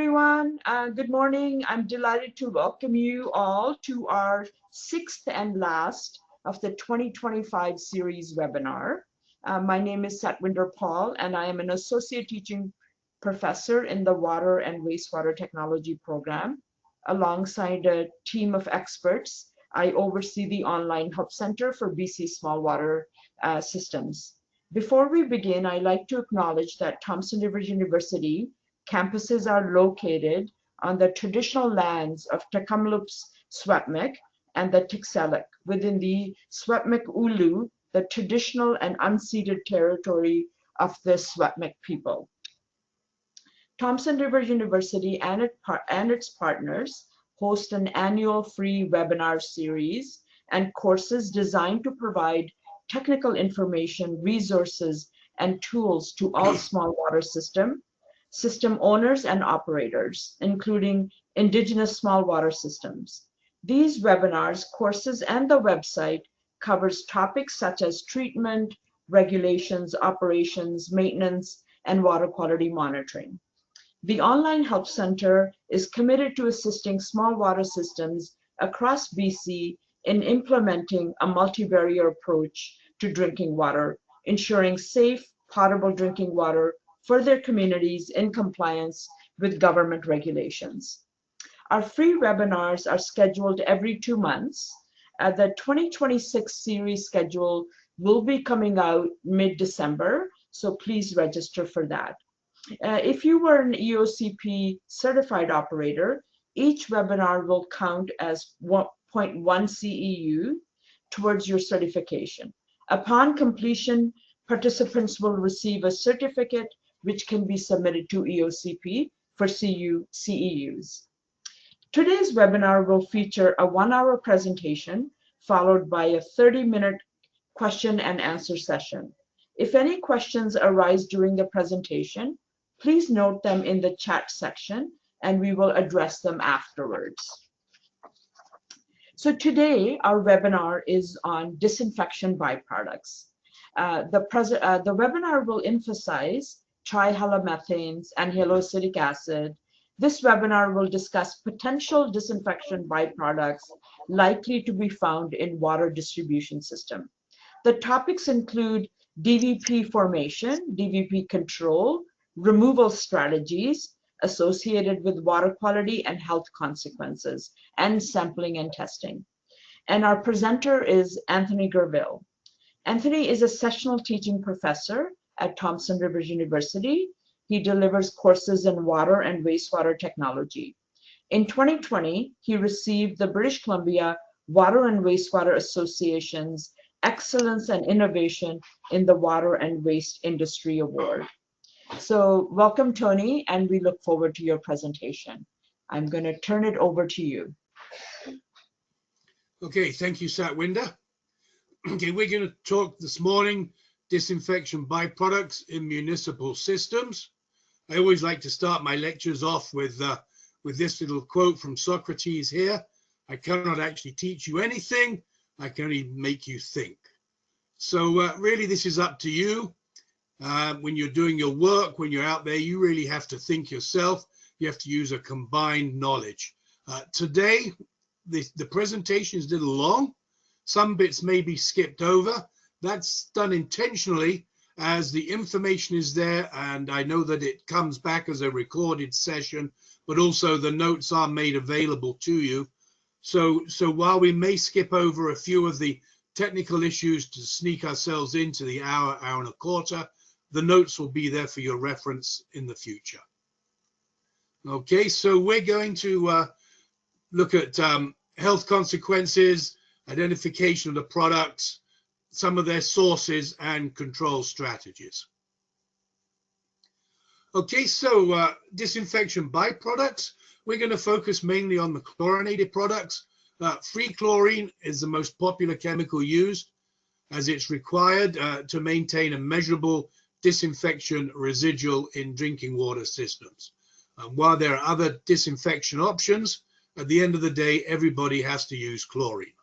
everyone. Good morning. I'm delighted to welcome you all to our sixth and last of the 2025 series webinar. My name is Satwinder Paul, and I am an associate teaching professor in the Water and Wastewater Technology program. Alongside a team of experts, I oversee the online help center for BC Small Water Systems. Before we begin, I'd like to acknowledge that Thompson Rivers University campuses are located on the traditional lands of Tecumloops Swapmik and the Tikselek within the Swapmik Ulu, the traditional and unceded territory of the Swapmik people. Thompson Rivers University and its partners host an annual free webinar series and courses designed to provide technical information, resources, and tools to all small water system owners and operators, including Indigenous small water systems. These webinars, courses, and the website covers topics such as treatment, regulations, operations, maintenance, and water quality monitoring. The Online Help Center is committed to assisting small water systems across BC in implementing a multivariate approach to drinking water, ensuring safe, potable drinking water for their communities in compliance with government regulations. Our free webinars are scheduled every 2 months. The 2026 series schedule will be coming out mid-December, so please register for that. If you were an EOCP certified operator, each webinar will count as 0.1 CEU towards your certification. Upon completion, participants will receive a certificate which can be submitted to EOCP for CEUs. Today's webinar will feature a 1-hour presentation followed by a 30-minute question and answer session. If any questions arise during the presentation, please note them in the chat section and we will address them afterwards. So today our webinar is on disinfection byproducts. The webinar will emphasize trihalomethanes and haloacetic acid. This webinar will discuss potential disinfection byproducts likely to be found in water distribution system. The topics include DBP formation, DBP control, removal strategies associated with water quality and health consequences, and sampling and testing. And our presenter is Anthony Greveille. Anthony is a sessional teaching professor at Thompson Rivers University. He delivers courses in water and wastewater technology. In 2020, he received the British Columbia Water and Wastewater Association's Excellence and Innovation in the Water and Waste Industry Award. So welcome, Tony, and we look forward to your presentation. I'm going to turn it over to you. Okay, thank you, Satwinder. Okay, we're going to talk this morning disinfection byproducts in municipal systems. I always like to start my lectures off with this little quote from Socrates here. I cannot actually teach you anything, I can only make you think. So really this is up to you. When you're doing your work, when you're out there, you really have to think yourself. You have to use a combined knowledge. Today, the presentation is a little long. Some bits may be skipped over. That's done intentionally as the information is there, and I know that it comes back as a recorded session, but also the notes are made available to you. So while we may skip over a few of the technical issues to sneak ourselves into the hour and a quarter, the notes will be there for your reference in the future. Okay, so we're going to look at health consequences, identification of the products, some of their sources, and control strategies. Okay, so disinfection byproducts. We're going to focus mainly on the chlorinated products. Free chlorine is the most popular chemical used, as it's required to maintain a measurable disinfection residual in drinking water systems. While there are other disinfection options, at the end of the day, everybody has to use chlorine.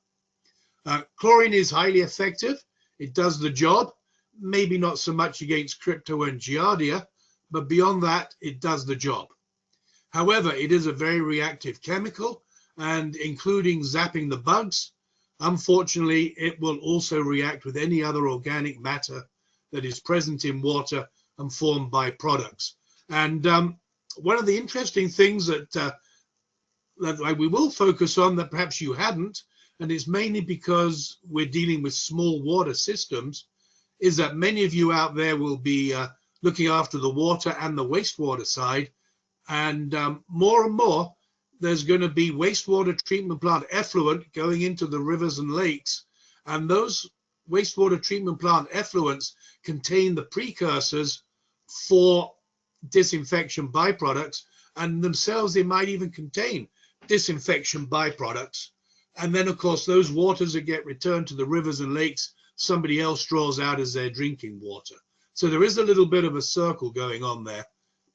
Chlorine is highly effective. It does the job, maybe not so much against crypto and giardia, but beyond that, it does the job. However, it is a very reactive chemical, and including zapping the bugs, unfortunately, it will also react with any other organic matter that is present in water and form byproducts. And one of the interesting things that we will focus on that perhaps you hadn't, and it's mainly because we're dealing with small water systems, is that many of you out there will be looking after the water and the wastewater side. And more and more, there's going to be wastewater treatment plant effluent going into the rivers and lakes. And those wastewater treatment plant effluents contain the precursors for disinfection byproducts, and themselves they might even contain disinfection byproducts. And then, of course, those waters that get returned to the rivers and lakes, somebody else draws out as their drinking water. So there is a little bit of a circle going on there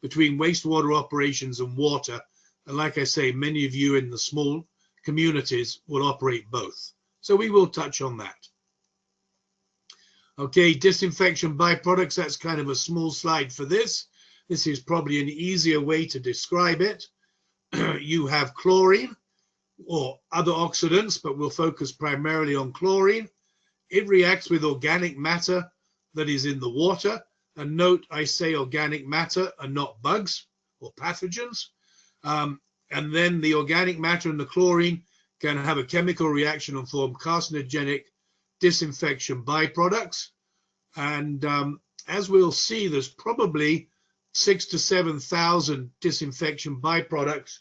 between wastewater operations and water. And like I say, many of you in the small communities will operate both. So we will touch on that. Okay, disinfection byproducts, that's kind of a small slide for this. This is probably an easier way to describe it. You have chlorine or other oxidants, but we'll focus primarily on chlorine. It reacts with organic matter that is in the water. And note, I say organic matter and not bugs or pathogens. And then the organic matter and the chlorine can have a chemical reaction and form carcinogenic disinfection byproducts. And as we'll see, there's probably 6,000 to 7,000 disinfection byproducts,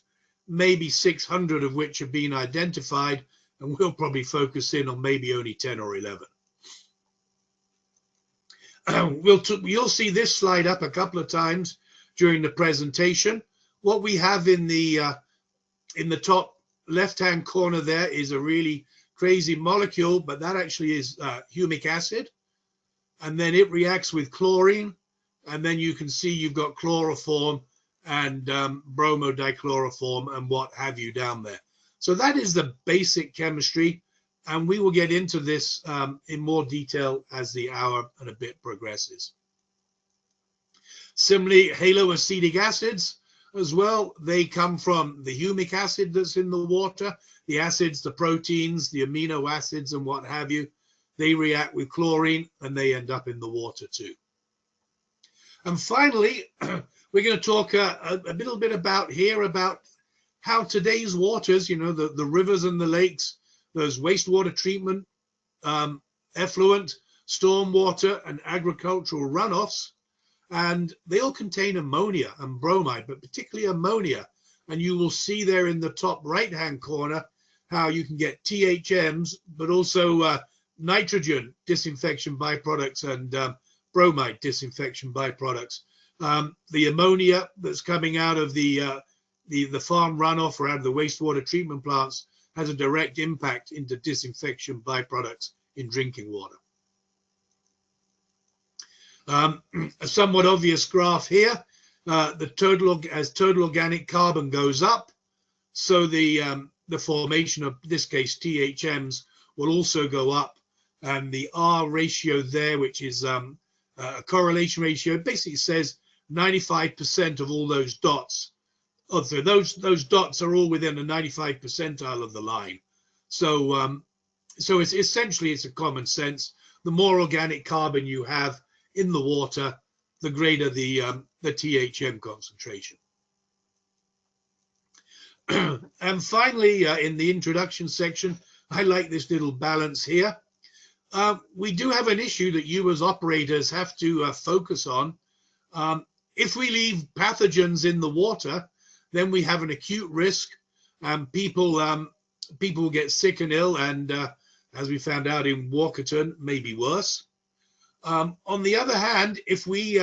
maybe 600 of which have been identified, and we'll probably focus in on maybe only 10 or 11. You'll see this slide up a couple of times during the presentation. What we have in the top left-hand corner there is a really crazy molecule, but that actually is humic acid. And then it reacts with chlorine. And then you can see you've got chloroform and bromodichloroform and what have you down there. So that is the basic chemistry. And we will get into this in more detail as the hour and a bit progresses. Similarly, haloacetic acids as well, they come from the humic acid that's in the water, the acids, the proteins, the amino acids and what have you. They react with chlorine and they end up in the water too. And finally, we're going to talk a little bit about how today's waters, you know, the rivers and the lakes, those wastewater treatment, effluent, stormwater and agricultural runoffs, and they all contain ammonia and bromide, but particularly ammonia. And you will see there in the top right-hand corner how you can get THMs, but also nitrogen disinfection byproducts and bromide disinfection byproducts. The ammonia that's coming out of the farm runoff or out of the wastewater treatment plants has a direct impact into disinfection byproducts in drinking water. A somewhat obvious graph here. As total organic carbon goes up, so the formation of, in this case, THMs will also go up, and the R ratio there, which is a correlation ratio, basically says 95% of all those dots. So those dots are all within a 95th percentile of the line. So so it's essentially, it's a common sense. The more organic carbon you have in the water, the greater the THM concentration. And finally, in the introduction section, I like this little balance here. We do have an issue that you as operators have to focus on. If we leave pathogens in the water, then we have an acute risk, and people will get sick and ill, and as we found out in Walkerton, maybe worse. On the other hand, if we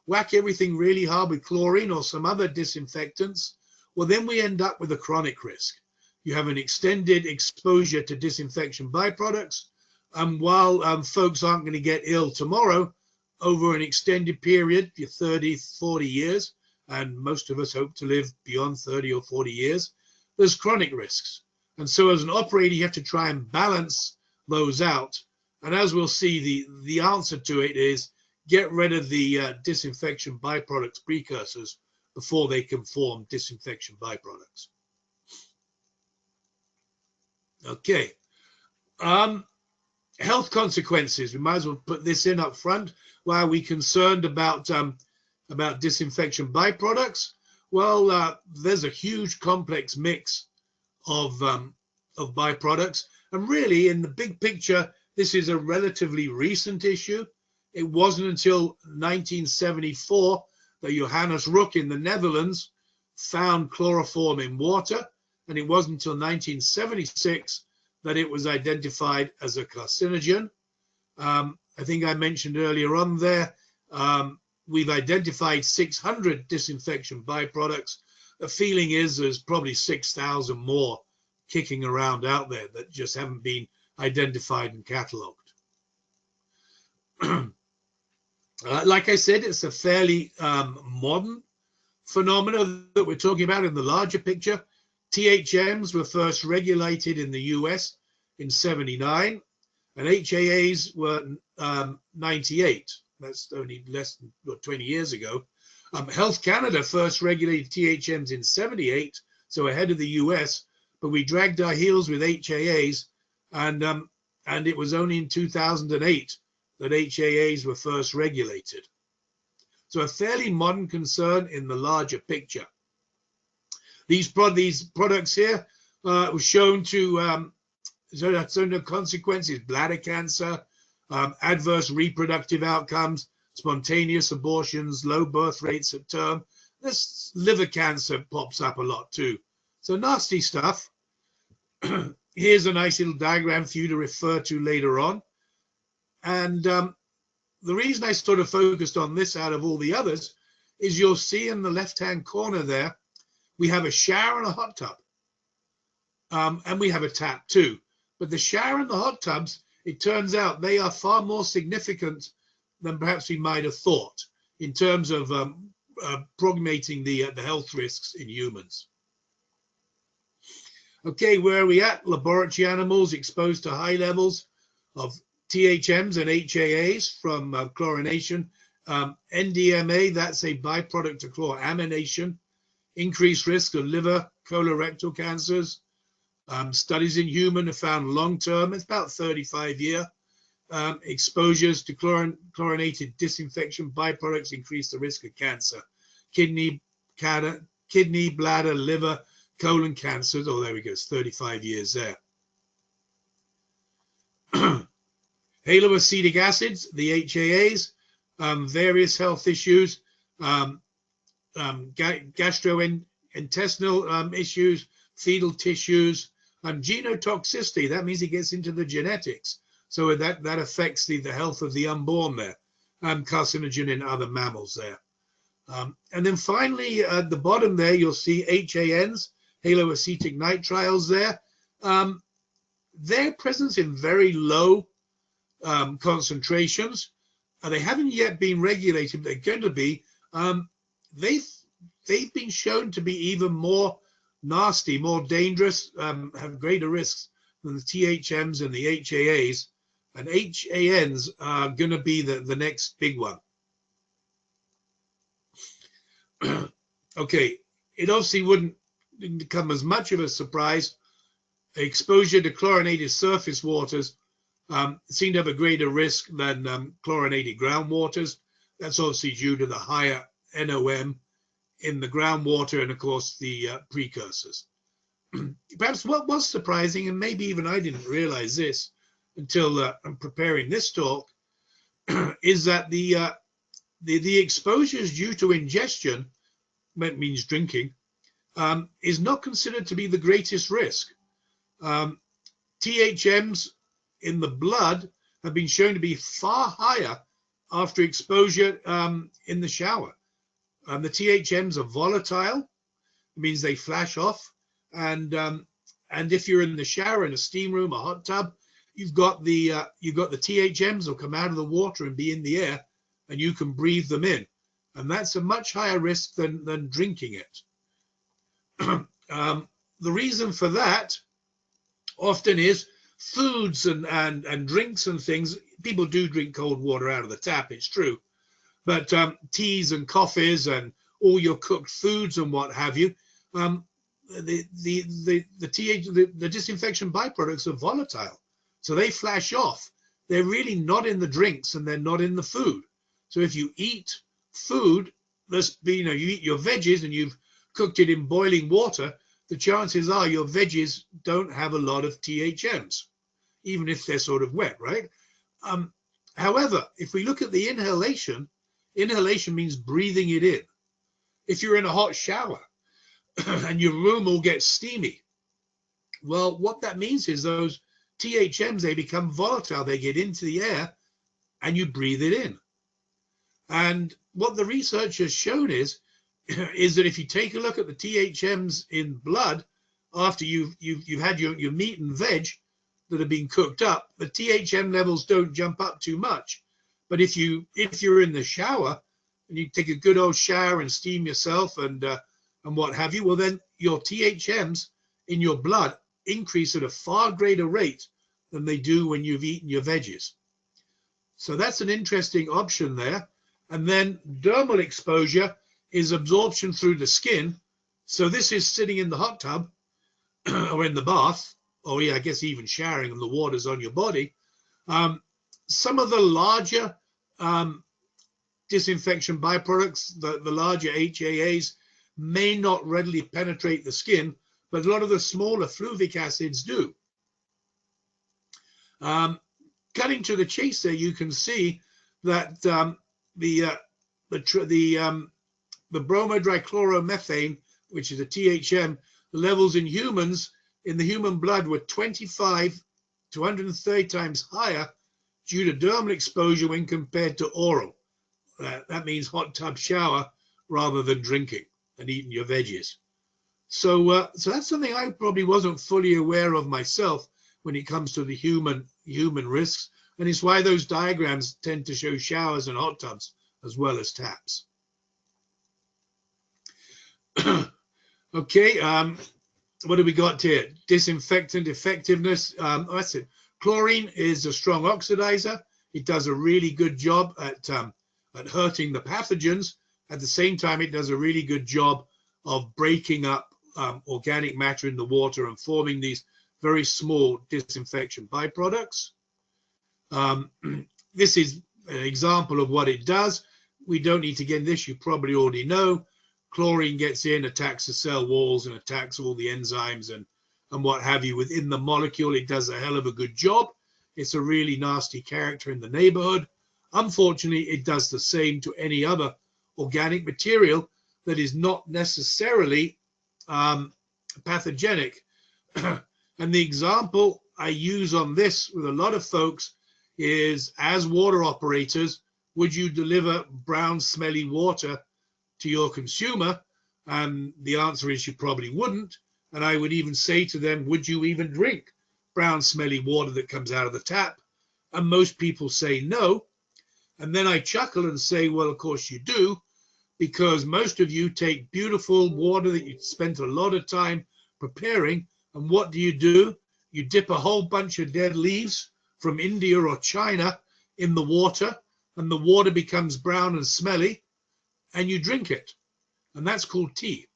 whack everything really hard with chlorine or some other disinfectants, well, then we end up with a chronic risk. You have an extended exposure to disinfection byproducts, and while folks aren't going to get ill tomorrow, over an extended period, 30, 40 years, and most of us hope to live beyond 30 or 40 years, there's chronic risks. And so as an operator, you have to try and balance those out. And as we'll see, the answer to it is get rid of the disinfection byproducts precursors before they can form disinfection byproducts. Okay. Health consequences. We might as well put this in up front. Why are we concerned about disinfection byproducts? Well, there's a huge complex mix of byproducts, and really, in the big picture, this is a relatively recent issue. It wasn't until 1974 that Johannes Rook in the Netherlands found chloroform in water, and it wasn't until 1976 that it was identified as a carcinogen. I think I mentioned earlier on there, we've identified 600 disinfection byproducts. The feeling is there's probably 6,000 more kicking around out there that just haven't been identified and catalogued. Like I said, it's a fairly modern phenomenon that we're talking about in the larger picture. THMs were first regulated in the US in '79, and HAAs were 98. That's only less than 20 years ago. Health Canada first regulated THMs in '78, so ahead of the US, but we dragged our heels with HAAs, and it was only in 2008 that HAAs were first regulated. So a fairly modern concern in the larger picture. These products here were shown to show consequences: bladder cancer, adverse reproductive outcomes, spontaneous abortions, low birth rates at term. This liver cancer pops up a lot too. So nasty stuff. Here's a nice little diagram for you to refer to later on. And the reason I sort of focused on this out of all the others is you'll see in the left-hand corner there, we have a shower and a hot tub. And we have a tap too. But the shower and the hot tubs, it turns out they are far more significant than perhaps we might have thought in terms of prognating the health risks in humans. Okay, where are we at? Laboratory animals exposed to high levels of THMs and HAAs from chlorination. NDMA, that's a byproduct of chloramination. Increased risk of liver, colorectal cancers. Studies in human have found long-term, it's about 35-year, exposures to chlorinated disinfection byproducts increase the risk of cancer. Kidney, bladder, liver, colon cancers. Oh, there we go, it's 35 years there. Haloacetic acids, the HAAs, various health issues, gastrointestinal issues, fetal tissues, genotoxicity. That means it gets into the genetics. So that affects the health of the unborn there, carcinogen in other mammals there. And then finally, at the bottom there, you'll see HANs, haloacetic nitriles there. Their presence in very low concentrations. They haven't yet been regulated, but they're going to be. They've been shown to be even more nasty, more dangerous, have greater risks than the THMs and the HAAs. And HANs are going to be the next big one. Okay, it obviously didn't come as much of a surprise. Exposure to chlorinated surface waters seem to have a greater risk than chlorinated groundwaters. That's obviously due to the higher NOM in the groundwater and, of course, the precursors. Perhaps what was surprising, and maybe even I didn't realize this until I'm preparing this talk, is that the exposures due to ingestion, that means drinking, is not considered to be the greatest risk. THMs in the blood have been shown to be far higher after exposure in the shower. The THMs are volatile, it means they flash off, and if you're in the shower, in a steam room, a hot tub, you've got the THMs will come out of the water and be in the air, and you can breathe them in, and that's a much higher risk than drinking it. The reason for that often is foods and drinks and things. People do drink cold water out of the tap, it's true. But teas and coffees and all your cooked foods and what have you, the disinfection byproducts are volatile, so they flash off. They're really not in the drinks and they're not in the food. So if you eat food that's, you eat your veggies and you've cooked it in boiling water, the chances are your veggies don't have a lot of THMs, even if they're sort of wet, right? However, if we look at the inhalation means breathing it in. If you're in a hot shower and your room will get steamy, well, what that means is those THMs, they become volatile, they get into the air and you breathe it in. And what the research has shown is that if you take a look at the THMs in blood after you've had your meat and veg that have been cooked up, the THM levels don't jump up too much. But if you're in the shower and you take a good old shower and steam yourself and what have you, well then your THMs in your blood increase at a far greater rate than they do when you've eaten your veggies. So that's an interesting option there. And then dermal exposure is absorption through the skin. So this is sitting in the hot tub or in the bath, or yeah, I guess even showering and the water's on your body. Some of the larger disinfection byproducts, the larger HAAs, may not readily penetrate the skin, but a lot of the smaller fluvic acids do. Cutting to the chase there, you can see that the bromodichloromethane, which is a THM, the levels in humans, in the human blood, were 25 to 130 times higher due to dermal exposure when compared to oral. That means hot tub shower rather than drinking and eating your veggies. So that's something I probably wasn't fully aware of myself when it comes to the human risks, and it's why those diagrams tend to show showers and hot tubs as well as taps. Okay, what do we got here? Disinfectant effectiveness. That's it. Chlorine is a strong oxidizer. It does a really good job at hurting the pathogens. At the same time, it does a really good job of breaking up organic matter in the water and forming these very small disinfection byproducts. This is an example of what it does. We don't need to get into this, you probably already know. Chlorine gets in, attacks the cell walls and attacks all the enzymes and what have you within the molecule. It does a hell of a good job. It's a really nasty character in the neighborhood. Unfortunately, it does the same to any other organic material that is not necessarily pathogenic. And the example I use on this with a lot of folks is, as water operators, would you deliver brown, smelly water to your consumer? And the answer is you probably wouldn't. And I would even say to them, would you even drink brown, smelly water that comes out of the tap? And most people say no. And then I chuckle and say, well, of course you do, because most of you take beautiful water that you spent a lot of time preparing, and what do? You dip a whole bunch of dead leaves from India or China in the water, and the water becomes brown and smelly, and you drink it. And that's called tea.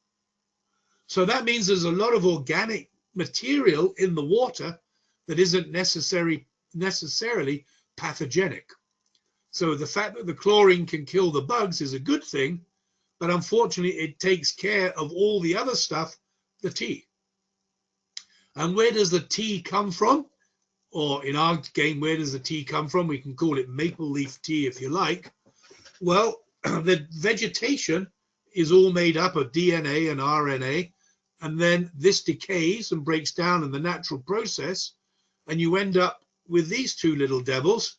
So that means there's a lot of organic material in the water that isn't necessarily pathogenic. So the fact that the chlorine can kill the bugs is a good thing, but unfortunately it takes care of all the other stuff, the tea. And where does the tea come from? Or in our game, where does the tea come from? We can call it maple leaf tea if you like. Well, the vegetation is all made up of DNA and RNA, and then this decays and breaks down in the natural process, and you end up with these two little devils,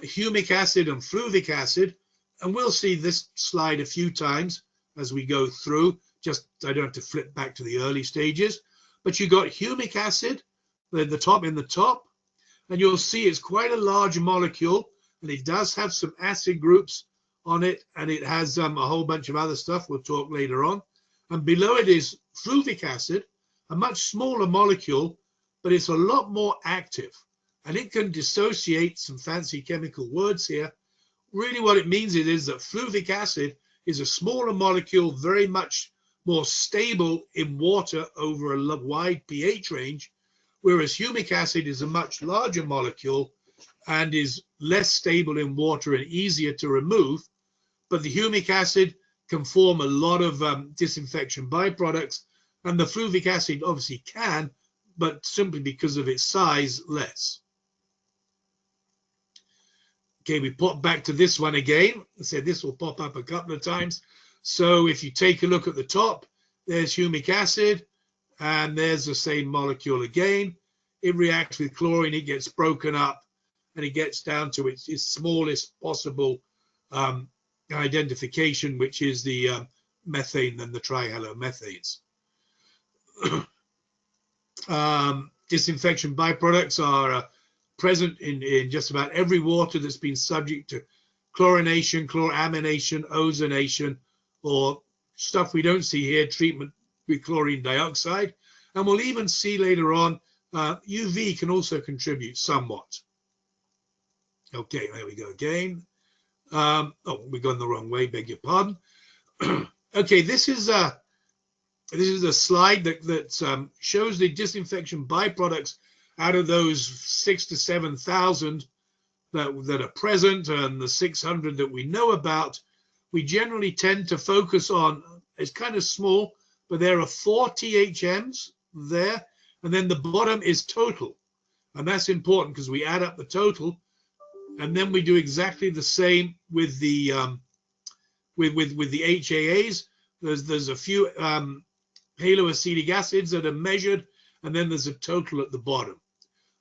humic acid and fluvic acid. And we'll see this slide a few times as we go through. Just, I don't have to flip back to the early stages, but you got humic acid in the top, and you'll see it's quite a large molecule, and it does have some acid groups on it, and it has a whole bunch of other stuff we'll talk later on. And below it is fluvic acid, a much smaller molecule, but it's a lot more active, and it can dissociate, some fancy chemical words here. Really what it means is that fluvic acid is a smaller molecule, very much more stable in water over a wide pH range, whereas humic acid is a much larger molecule and is less stable in water and easier to remove. But the humic acid can form a lot of disinfection byproducts, and the fluvic acid obviously can, but simply because of its size, less. Okay, we pop back to this one again. I said this will pop up a couple of times. So if you take a look at the top, there's humic acid, and there's the same molecule again. It reacts with chlorine, it gets broken up, and it gets down to its smallest possible identification, which is the methane and the trihalomethanes. Disinfection byproducts are present in just about every water that's been subject to chlorination, chloramination, ozonation, or stuff we don't see here, treatment with chlorine dioxide. And we'll even see later on, UV can also contribute somewhat. Okay, there we go again. Oh, we've gone the wrong way, beg your pardon. Okay, this is a slide that shows the disinfection byproducts out of those 6,000 to 7,000 that are present, and the 600 that we know about. We generally tend to focus on, it's kind of small, but there are 4 THMs there, and then the bottom is total. And that's important because we add up the total, and then we do exactly the same with the with the HAAs. There's a few haloacetic acids that are measured, and then there's a total at the bottom.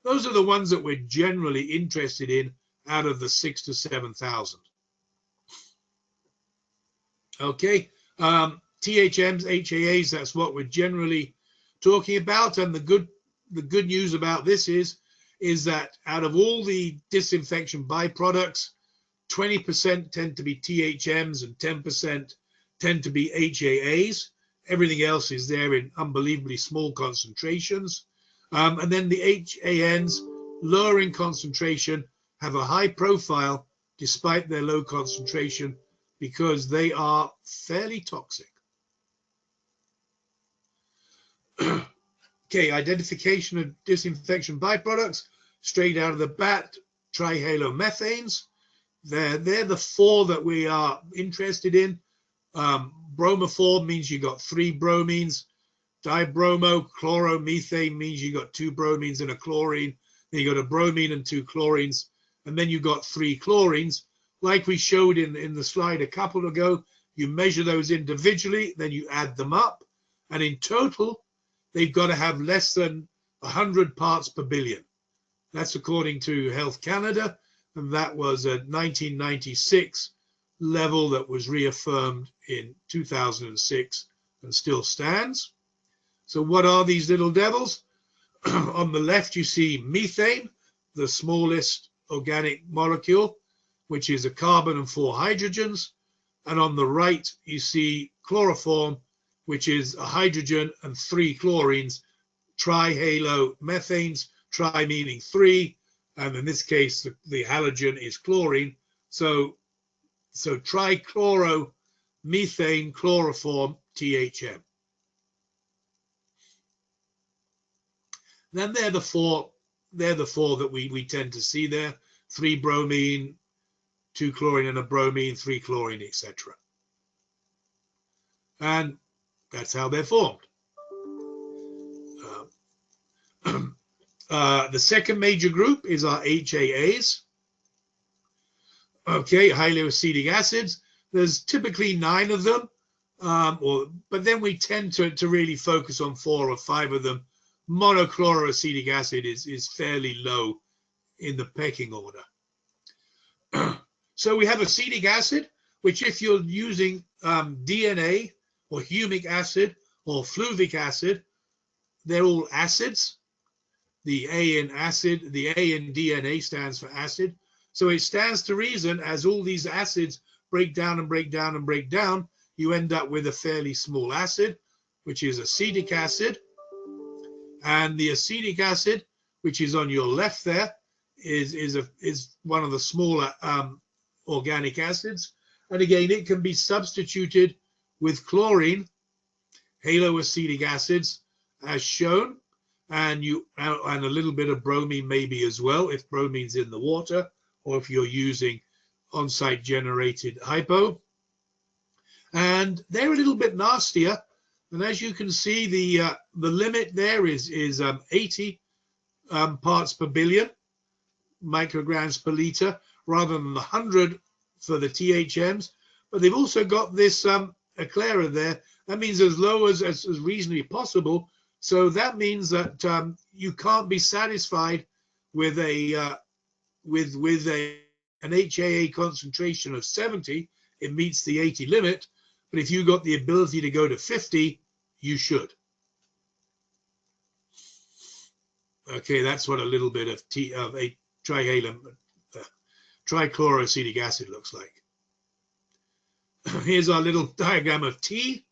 Those are the ones that we're generally interested in out of the 6,000 to 7,000. Okay, THMs, HAAs, that's what we're generally talking about. And the good news about this is that out of all the disinfection byproducts, 20% tend to be THMs and 10% tend to be HAAs. Everything else is there in unbelievably small concentrations. And then the HANs, lower in concentration, have a high profile despite their low concentration because they are fairly toxic. Okay, identification of disinfection byproducts, straight out of the bat, trihalomethanes. They're the 4 that we are interested in. Bromoform means you got 3 bromines. Dibromo chloromethane means you got 2 bromines and a chlorine. Then you got a bromine and 2 chlorines, and then you got 3 chlorines. Like we showed in the slide a couple ago, you measure those individually, then you add them up, and in total, they've got to have less than 100 parts per billion. That's according to Health Canada, and that was a 1996 level that was reaffirmed in 2006 and still stands. So what are these little devils? On the left, you see methane, the smallest organic molecule, which is a carbon and 4 hydrogens. And on the right, you see chloroform, which is a hydrogen and 3 chlorines, trihalomethanes, tri meaning 3, and in this case, the halogen is chlorine. So trichloromethane chloroform, THM. Then they're the four that we tend to see there: 3 bromine, 2 chlorine and a bromine, 3 chlorine, etc. And that's how they're formed. The second major group is our HAAs. Okay, haloacetic acids. There's typically 9 of them, but then we tend to really focus on 4 or 5 of them. Monochloroacetic acid is fairly low in the pecking order. So we have acetic acid, which if you're using DNA or humic acid or fluvic acid, they're all acids. The A in acid, the A in DNA stands for acid. So it stands to reason as all these acids break down and break down and break down, you end up with a fairly small acid, which is acetic acid. And the acetic acid, which is on your left there, is one of the smaller organic acids. And again, it can be substituted with chlorine, haloacetic acids, as shown, and a little bit of bromine maybe as well, if bromine's in the water, or if you're using on-site generated hypo. And they're a little bit nastier. And as you can see, the limit there is 80 parts per billion micrograms per liter, rather than the 100 for the THMs. But they've also got this eclaira there. That means as low as reasonably possible. So that means that you can't be satisfied with an HAA concentration of 70. It meets the 80 limit. But if you got the ability to go to 50, you should. Okay, that's what a little bit of trichloroacetic acid looks like. Here's our little diagram of T.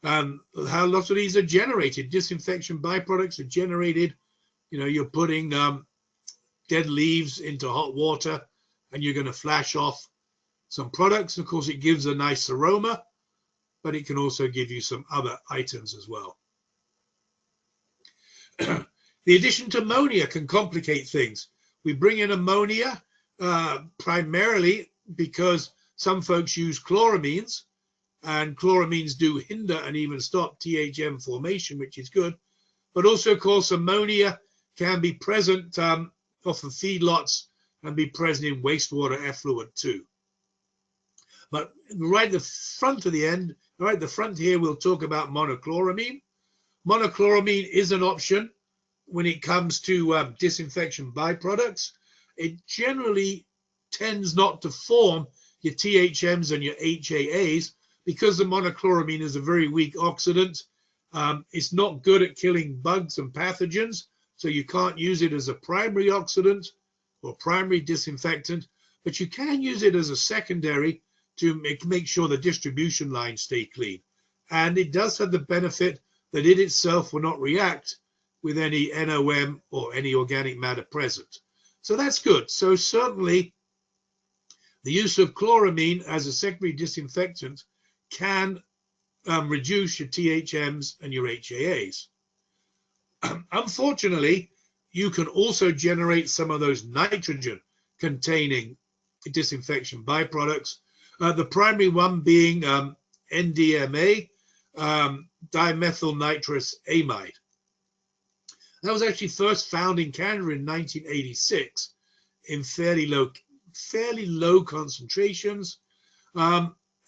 How lots of these are generated. Disinfection byproducts are generated. You know, you're putting dead leaves into hot water, and you're going to flash off some products. Of course, it gives a nice aroma, but it can also give you some other items as well. The addition to ammonia can complicate things. We bring in ammonia primarily because some folks use chloramines, and chloramines do hinder and even stop THM formation, which is good. But also, of course, ammonia can be present off of feedlots and be present in wastewater effluent too. But right at the front of the end, right at the front here, we'll talk about monochloramine. Monochloramine is an option when it comes to disinfection byproducts. It generally tends not to form your THMs and your HAAs because the monochloramine is a very weak oxidant. It's not good at killing bugs and pathogens, so you can't use it as a primary oxidant or primary disinfectant, but you can use it as a secondary to make sure the distribution lines stay clean. And it does have the benefit that it itself will not react with any NOM or any organic matter present. So that's good. So certainly the use of chloramine as a secondary disinfectant can reduce your THMs and your HAAs. Unfortunately, you can also generate some of those nitrogen containing disinfection byproducts. The primary one being NDMA, dimethyl nitrous amide. That was actually first found in Canada in 1986 in fairly low concentrations.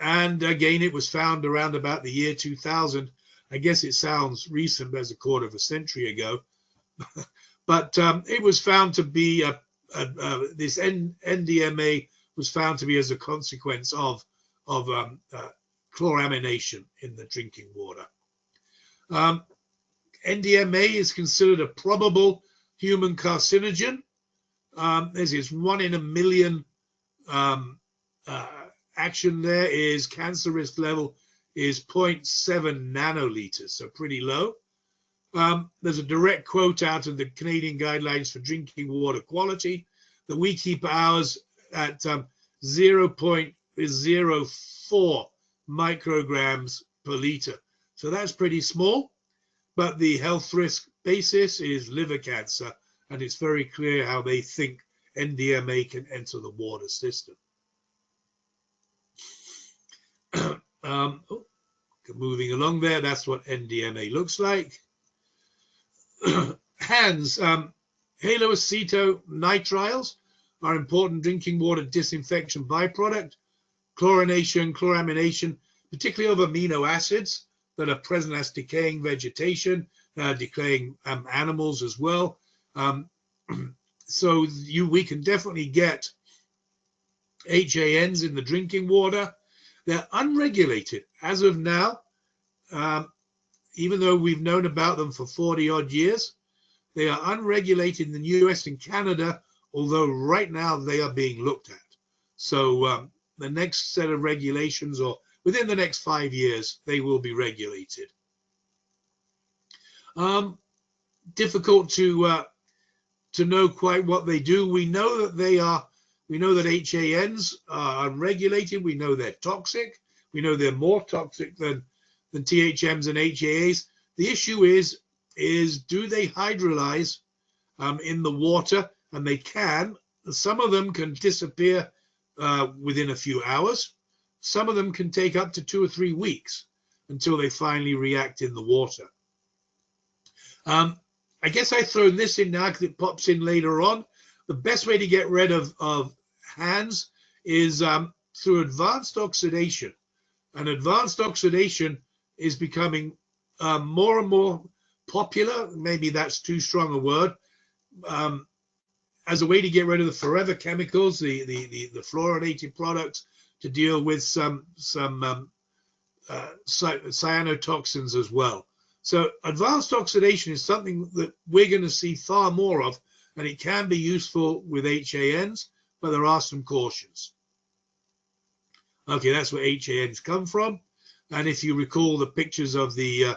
And again, it was found around about the year 2000. I guess it sounds recent, as a quarter of a century ago. But it was found to be, this NDMA was found to be as a consequence of chloramination in the drinking water. NDMA is considered a probable human carcinogen. There's this 1 in a million action there. Is cancer risk level is 0.7 nanoliters, so pretty low. There's a direct quote out of the Canadian Guidelines for Drinking Water Quality that we keep ours at 0.04 micrograms per liter. So that's pretty small, but the health risk basis is liver cancer, and it's very clear how they think NDMA can enter the water system. Moving along there, that's what NDMA looks like. HANS, haloacetonitriles, are important drinking water disinfection byproduct. Chlorination, chloramination, particularly of amino acids that are present as decaying vegetation, decaying animals as well. So we can definitely get HANs in the drinking water. They're unregulated as of now, even though we've known about them for 40 odd years. They are unregulated in the US and Canada, although right now they are being looked at. So the next set of regulations, or within the next 5 years, they will be regulated. Difficult to know quite what they do. We know that they are We know that HANs are unregulated. We know they're toxic. We know they're more toxic than THMs and HAAs. The issue is do they hydrolyze in the water? And they can. Some of them can disappear within a few hours. Some of them can take up to 2 or 3 weeks until they finally react in the water. I guess I've thrown this in now because it pops in later on. The best way to get rid of HANs is through advanced oxidation. And advanced oxidation is becoming more and more popular. Maybe that's too strong a word. As a way to get rid of the forever chemicals, the fluorinated products, to deal with some cyanotoxins as well. So advanced oxidation is something that we're going to see far more of, and it can be useful with HANs, but there are some cautions. Okay, that's where HANs come from. And if you recall the pictures of the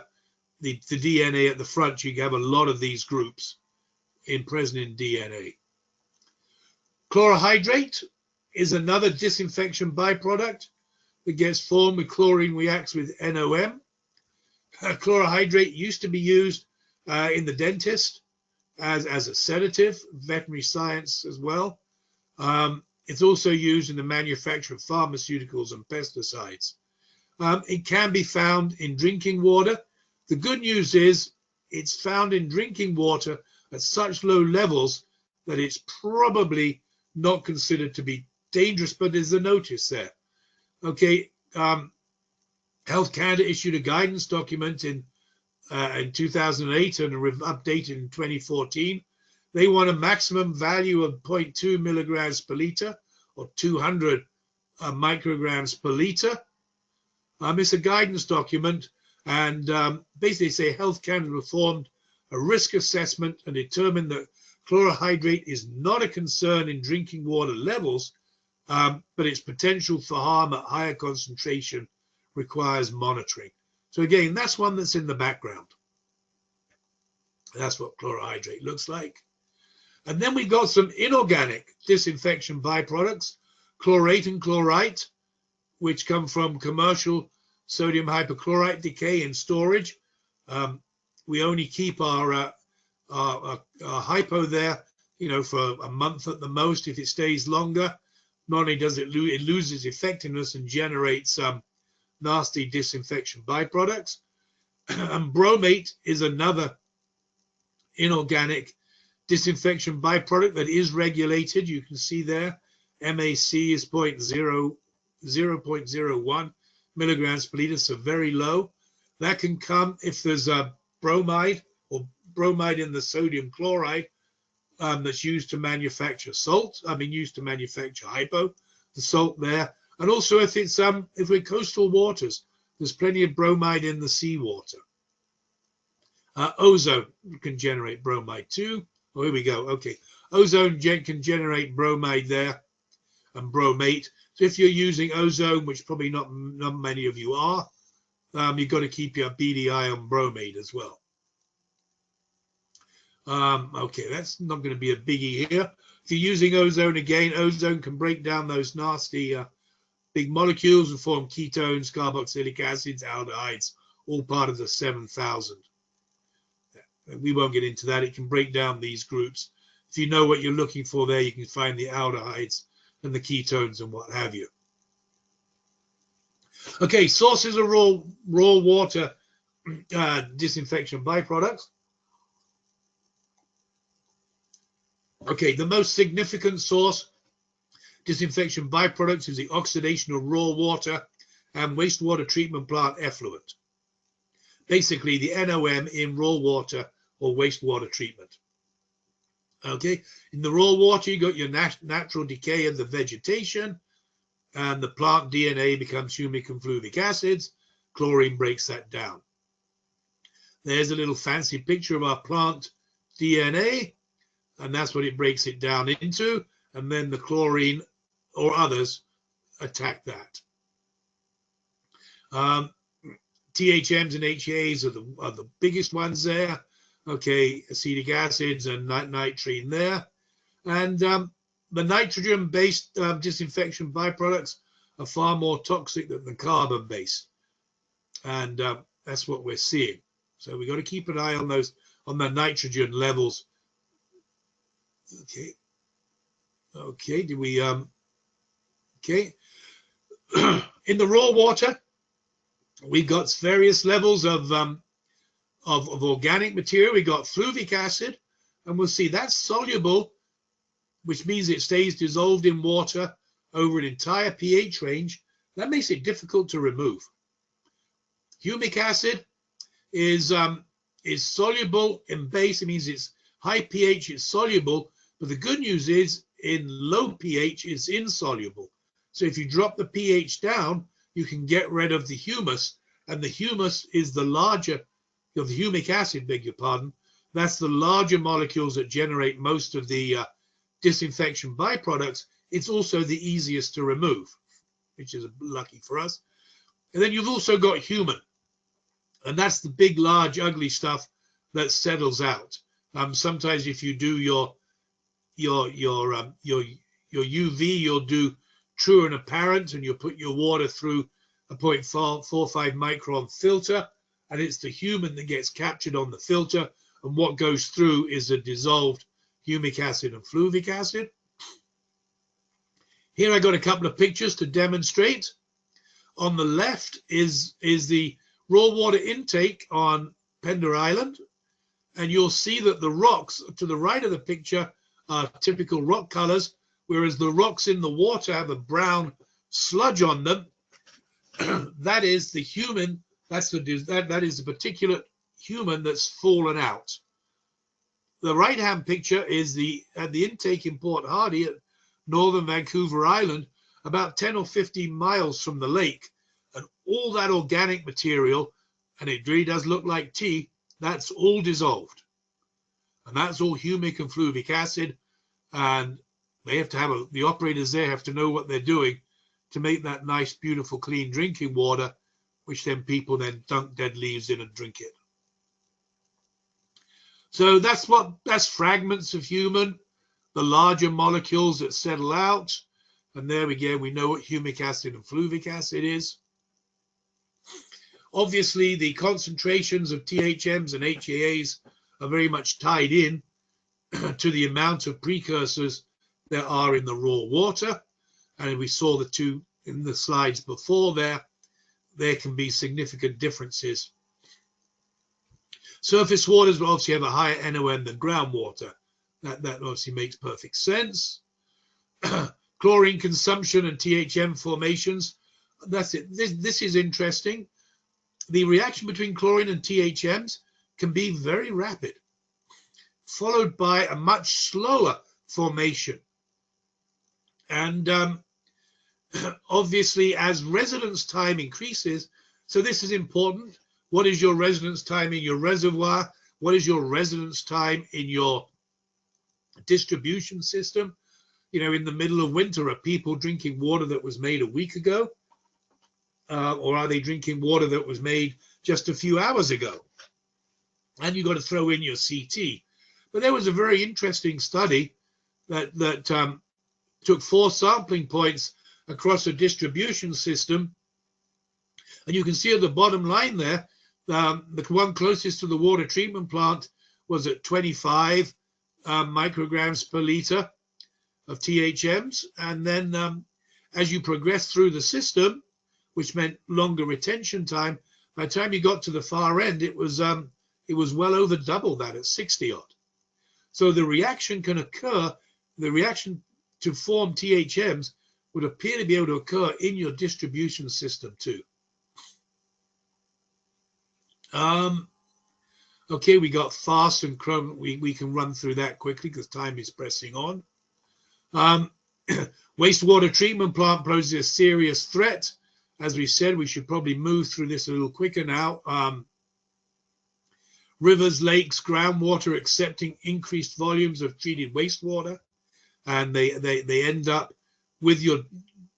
DNA at the front, you have a lot of these groups present in DNA. Chlorohydrate is another disinfection byproduct that gets formed when chlorine reacts with NOM. Chlorohydrate used to be used in the dentist as a sedative, veterinary science as well. It's also used in the manufacture of pharmaceuticals and pesticides. It can be found in drinking water. The good news is it's found in drinking water at such low levels that it's probably not considered to be dangerous, but there's a notice there. Okay, Health Canada issued a guidance document in 2008 and updated in 2014. They want a maximum value of 0.2 milligrams per liter or 200 micrograms per liter. It's a guidance document, and basically say Health Canada performed a risk assessment and determined that chlorohydrate is not a concern in drinking water levels, but its potential for harm at higher concentration requires monitoring. So again, that's one that's in the background. That's what chlorohydrate looks like. And then we've got some inorganic disinfection byproducts, chlorate and chlorite, which come from commercial sodium hypochlorite decay in storage. We only keep our hypo there, for a month at the most. If it stays longer, not only does it loses effectiveness and generates nasty disinfection byproducts. And bromate is another inorganic disinfection byproduct that is regulated. You can see there, MAC is 0.01 milligrams per liter, so very low. That can come if there's a bromide or bromide in the sodium chloride that's used to manufacture salt. Used to manufacture hypo, the salt there. And also if we're coastal waters, there's plenty of bromide in the seawater. Ozone can generate bromide too. Oh, here we go. Okay, ozone can generate bromide there and bromate. So if you're using ozone, which probably not many of you are, you've got to keep your beady eye on bromate as well. Okay, that's not going to be a biggie here. If you're using ozone, again, ozone can break down those nasty big molecules and form ketones, carboxylic acids, aldehydes, all part of the 7,000. We won't get into that. It can break down these groups. If you know what you're looking for there, you can find the aldehydes and the ketones and what have you. Okay, sources of raw water disinfection byproducts. Okay, the most significant source disinfection byproducts is the oxidation of raw water and wastewater treatment plant effluent. Basically, the NOM in raw water or wastewater treatment. Okay, in the raw water, you got your natural decay of the vegetation, and the plant DNA becomes humic and fluvic acids. Chlorine breaks that down. There's a little fancy picture of our plant DNA, and that's what it breaks it down into, and then the chlorine or others attack that. THMs and HAs are the biggest ones there. Okay, acetic acids and nitrine there. And the nitrogen-based disinfection byproducts are far more toxic than the carbon-based, and that's what we're seeing. So we got to keep an eye on those, on the nitrogen levels. Okay. Okay. Do we? Okay. In the raw water, we got various levels of organic material. We got fluvic acid, and we'll see that's soluble, which means it stays dissolved in water over an entire pH range. That makes it difficult to remove. Humic acid is soluble in base. It means it's high pH, it's soluble, but the good news is in low pH, it's insoluble. So if you drop the pH down, you can get rid of the humus, and the humus is the larger, of the humic acid, beg your pardon, that's the larger molecules that generate most of the disinfection byproducts. It's also the easiest to remove, which is lucky for us. And then you've also got human, and that's the big, large, ugly stuff that settles out. Sometimes if you do your UV, you'll do true and apparent, and you'll put your water through a 0.45 micron filter, and it's the human that gets captured on the filter, and what goes through is a dissolved humic acid and fluvic acid. Here I got a couple of pictures to demonstrate. On the left is the raw water intake on Pender Island, and you'll see that the rocks to the right of the picture are typical rock colors, whereas the rocks in the water have a brown sludge on them. That is the human, that is the particulate human that's fallen out. The right-hand picture is at the intake in Port Hardy at northern Vancouver Island, about 10 or 15 miles from the lake, and all that organic material, and it really does look like tea, that's all dissolved. And that's all humic and fluvic acid, and they have to have the operators there have to know what they're doing to make that nice, beautiful, clean drinking water, which then people then dunk dead leaves in and drink it. So that's fragments of human, the larger molecules that settle out. And there again, we know what humic acid and fluvic acid is. Obviously, the concentrations of THMs and HAAs are very much tied in to the amount of precursors there are in the raw water. And we saw the two in the slides before there can be significant differences. Surface waters will obviously have a higher NOM than groundwater. That obviously makes perfect sense. Chlorine consumption and THM formations. That's it. This is interesting. The reaction between chlorine and THMs can be very rapid, followed by a much slower formation. And obviously, as residence time increases, so this is important. What is your residence time in your reservoir? What is your residence time in your distribution system? You know, in the middle of winter, are people drinking water that was made a week ago? Or are they drinking water that was made just a few hours ago? And you've got to throw in your CT. But there was a very interesting study that took 4 sampling points across a distribution system. And you can see at the bottom line there, the one closest to the water treatment plant was at 25 micrograms per liter of THMs. And then as you progress through the system, which meant longer retention time, by the time you got to the far end, it was well over double that at 60 odd. So the reaction can occur, the reaction to form THMs would appear to be able to occur in your distribution system too. Okay, we got fast and chrome. We can run through that quickly because time is pressing on. Wastewater treatment plant poses a serious threat. As we said, we should probably move through this a little quicker now. Rivers, lakes, groundwater accepting increased volumes of treated wastewater, and they end up with not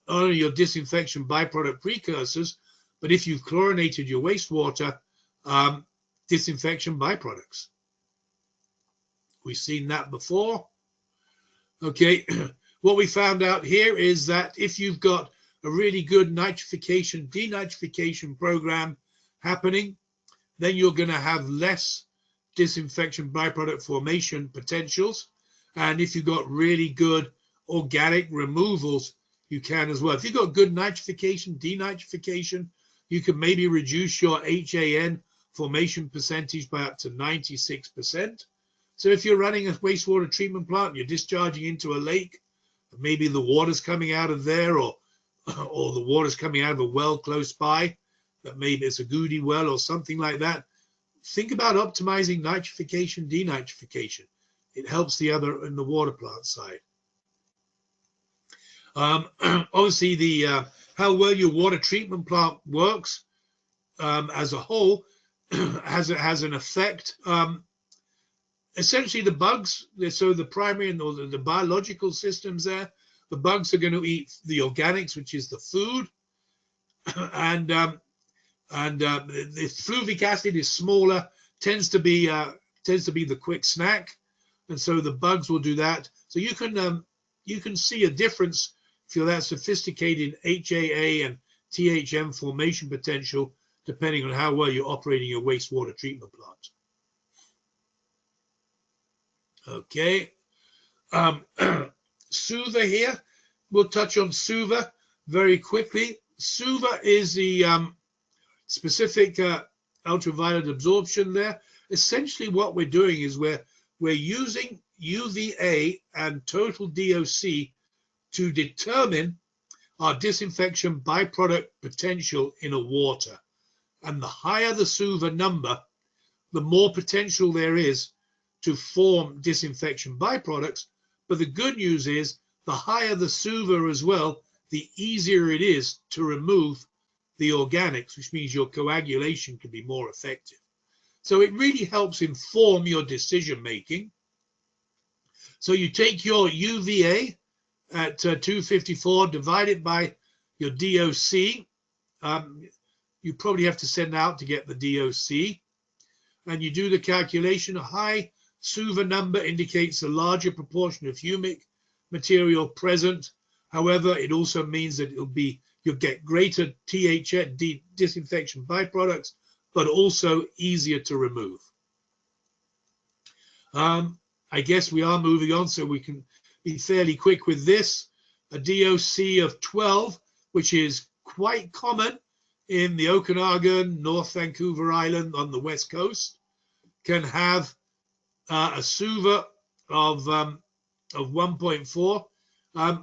only your disinfection byproduct precursors, but if you've chlorinated your wastewater, disinfection byproducts. We've seen that before. Okay, what we found out here is that if you've got a really good nitrification, denitrification program happening, then you're going to have less disinfection byproduct formation potentials. And if you've got really good organic removals, you can as well. If you've got good nitrification, denitrification, you can maybe reduce your HAN formation percentage by up to 96%. So if you're running a wastewater treatment plant, you're discharging into a lake, maybe the water's coming out of there, or the water's coming out of a well close by, that maybe it's a goody well or something like that. Think about optimizing nitrification, denitrification. It helps the other in the water plant side. Obviously, the how well your water treatment plant works as a whole has an effect. Essentially, the bugs, so the primary and the biological systems there, the bugs are going to eat the organics, which is the food, and the fluvic acid is smaller, tends to be the quick snack, and so the bugs will do that. So you can see a difference if you're that sophisticated HAA and THM formation potential, depending on how well you're operating your wastewater treatment plant. Okay, SUVA here. We'll touch on SUVA very quickly. SUVA is the specific ultraviolet absorption there. Essentially what we're doing is we're using UVA and total DOC to determine our disinfection byproduct potential in a water. And the higher the SUVA number, the more potential there is to form disinfection byproducts. But the good news is the higher the SUVA as well, the easier it is to remove the organics, which means your coagulation can be more effective. So it really helps inform your decision making. So you take your UVA at 254, divide it by your DOC. You probably have to send out to get the DOC. And you do the calculation. A high SUVA number indicates a larger proportion of humic material present. However, it also means that you'll get greater THN disinfection byproducts, but also easier to remove. I guess we are moving on, so we can be fairly quick with this. A DOC of 12, which is quite common in the Okanagan, North Vancouver Island on the West Coast, can have a SUVA of 1.4,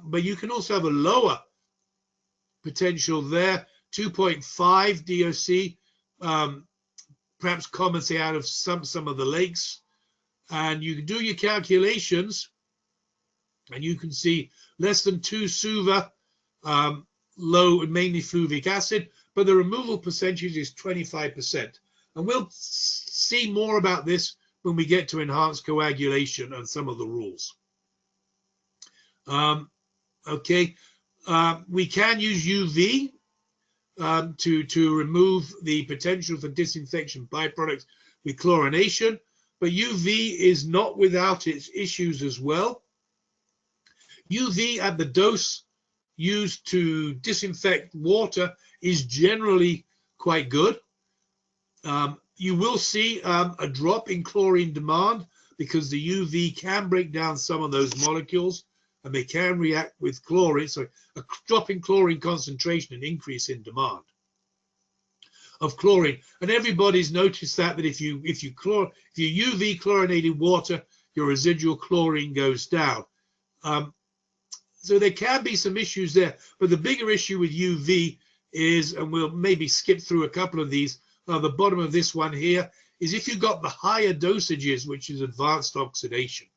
but you can also have a lower potential there, 2.5 DOC, perhaps common, say, out of some of the lakes. And you can do your calculations, and you can see less than 2 SUVA, low, mainly fluvic acid, but the removal percentage is 25%. And we'll see more about this when we get to enhanced coagulation and some of the rules. Okay, we can use UV to remove the potential for disinfection byproducts with chlorination, but UV is not without its issues as well. UV at the dose used to disinfect water is generally quite good. You will see a drop in chlorine demand because the UV can break down some of those molecules and they can react with chlorine. So a drop in chlorine concentration, an increase in demand of chlorine. And everybody's noticed that if you UV chlorinated water, your residual chlorine goes down. So there can be some issues there, but the bigger issue with UV is, and we'll maybe skip through a couple of these, the bottom of this one here, is if you've got the higher dosages, which is advanced oxidation.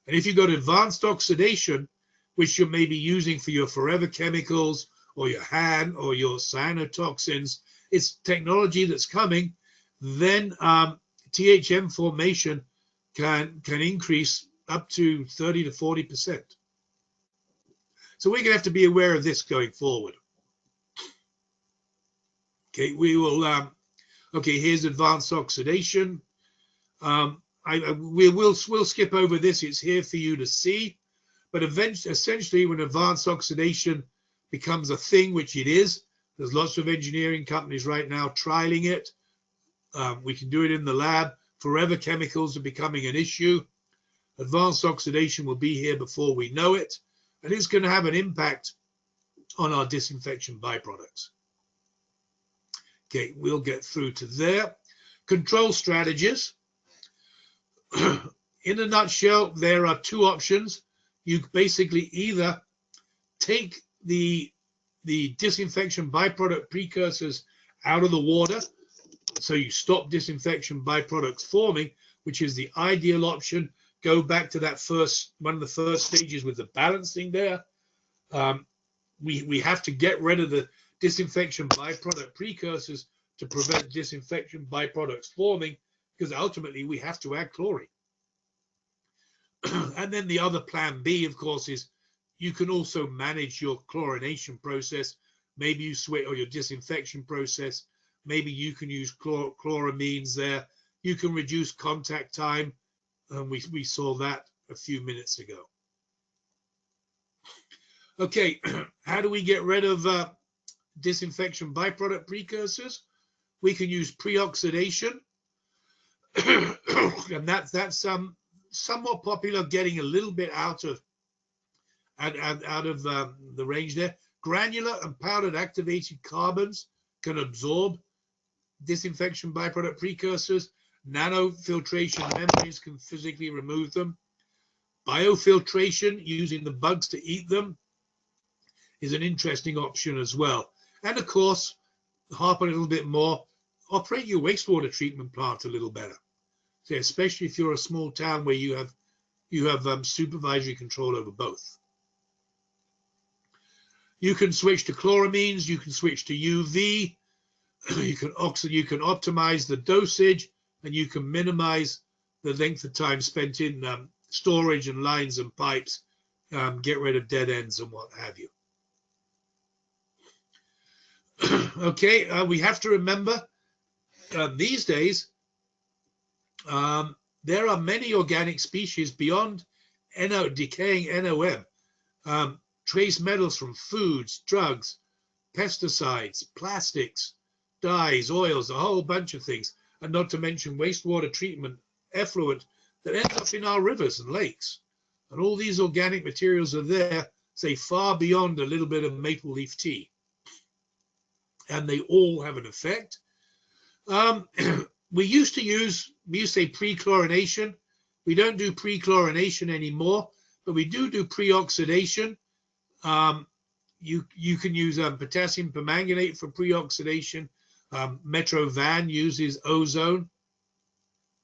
And if you've got advanced oxidation, which you're maybe using for your forever chemicals or your HAN or your cyanotoxins, it's technology that's coming, then THM formation can increase up to 30 to 40%. So we're going to have to be aware of this going forward. Okay, we will. Okay, here's advanced oxidation. We'll skip over this. It's here for you to see. But eventually, essentially, when advanced oxidation becomes a thing, which it is, there's lots of engineering companies right now trialing it. We can do it in the lab. Forever chemicals are becoming an issue. Advanced oxidation will be here before we know it, and it's going to have an impact on our disinfection byproducts. Okay, we'll get through to there. Control strategies. In a nutshell, there are two options. You basically either take the disinfection byproduct precursors out of the water, so you stop disinfection byproducts forming, which is the ideal option. Go back to that one of the first stages with the balancing there. We have to get rid of the disinfection byproduct precursors to prevent disinfection byproducts forming, because ultimately we have to add chlorine. And then the other plan B, of course, is you can also manage your chlorination process. Maybe you switch, or your disinfection process. Maybe you can use chloramines there. You can reduce contact time. And we saw that a few minutes ago. Okay, how do we get rid of disinfection byproduct precursors? We can use pre-oxidation. And that's somewhat popular, getting a little bit out of the range there. Granular and powdered activated carbons can absorb disinfection byproduct precursors. Nanofiltration membranes can physically remove them. Biofiltration, using the bugs to eat them, is an interesting option as well. And of course, harp a little bit more, operate your wastewater treatment plant a little better. So especially if you're a small town where you have supervisory control over both. You can switch to chloramines, you can switch to UV, you can optimize the dosage, and you can minimize the length of time spent in storage and lines and pipes, get rid of dead ends and what have you. Okay, we have to remember these days there are many organic species beyond decaying NOM. Trace metals from foods, drugs, pesticides, plastics, dyes, oils, a whole bunch of things, and not to mention wastewater treatment effluent that ends up in our rivers and lakes. And all these organic materials are there, say, far beyond a little bit of maple leaf tea. And they all have an effect. We used to say pre-chlorination. We don't do pre-chlorination anymore, but we do pre-oxidation. You can use potassium permanganate for pre-oxidation. Metro Van uses ozone.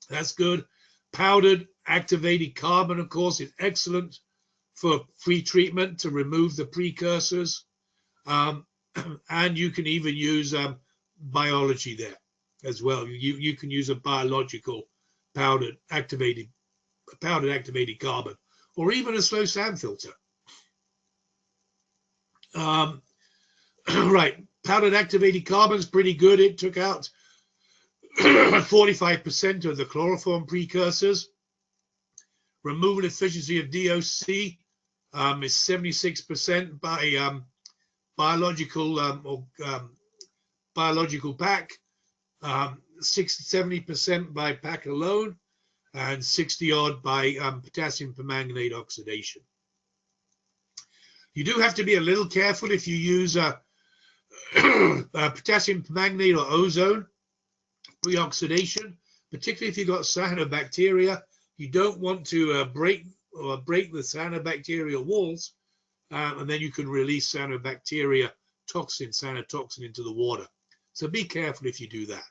That's good. Powdered activated carbon, of course, is excellent for pre-treatment to remove the precursors. And you can even use biology there as well. You can use a biological powdered activated carbon, or even a slow sand filter. Right, powdered activated carbon is pretty good. It took out 45% of the chloroform precursors. Removal efficiency of DOC is 76% by biological pack, 70% by pack alone, and 60 odd by potassium permanganate oxidation. You do have to be a little careful if you use potassium permanganate or ozone pre-oxidation, particularly if you've got cyanobacteria. You don't want to break the cyanobacterial walls, and then you can release cyanobacteria cyanotoxin into the water. So be careful if you do that.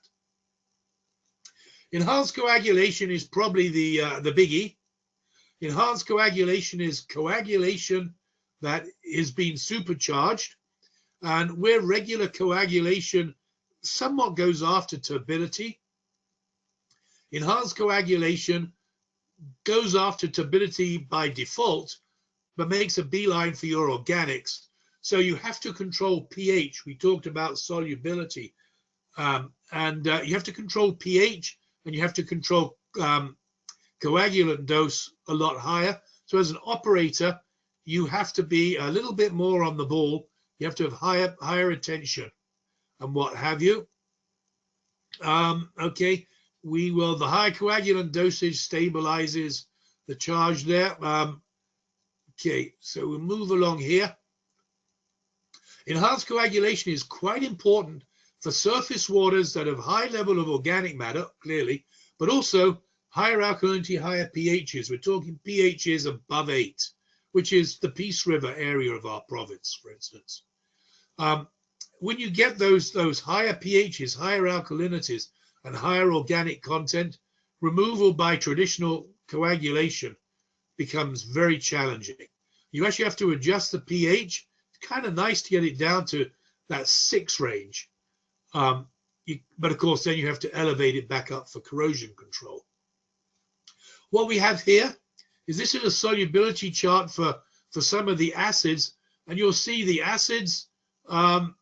Enhanced coagulation is probably the biggie. Enhanced coagulation is coagulation that is being supercharged, and where regular coagulation somewhat goes after turbidity, enhanced coagulation goes after turbidity by default, but makes a beeline for your organics. So you have to control pH. We talked about solubility, and you have to control pH, and you have to control coagulant dose a lot higher. So as an operator, you have to be a little bit more on the ball. You have to have higher attention and what have you. Okay, the high coagulant dosage stabilizes the charge there. Okay, so we'll move along here. Enhanced coagulation is quite important for surface waters that have high level of organic matter, clearly, but also higher alkalinity, higher pHs. We're talking pHs above 8, which is the Peace River area of our province, for instance. When you get those higher pHs, higher alkalinities, and higher organic content, removal by traditional coagulation becomes very challenging. You actually have to adjust the pH. It's kind of nice to get it down to that 6 range. But of course, then you have to elevate it back up for corrosion control. What we have here is this is a solubility chart for some of the acids, and you'll see the acids are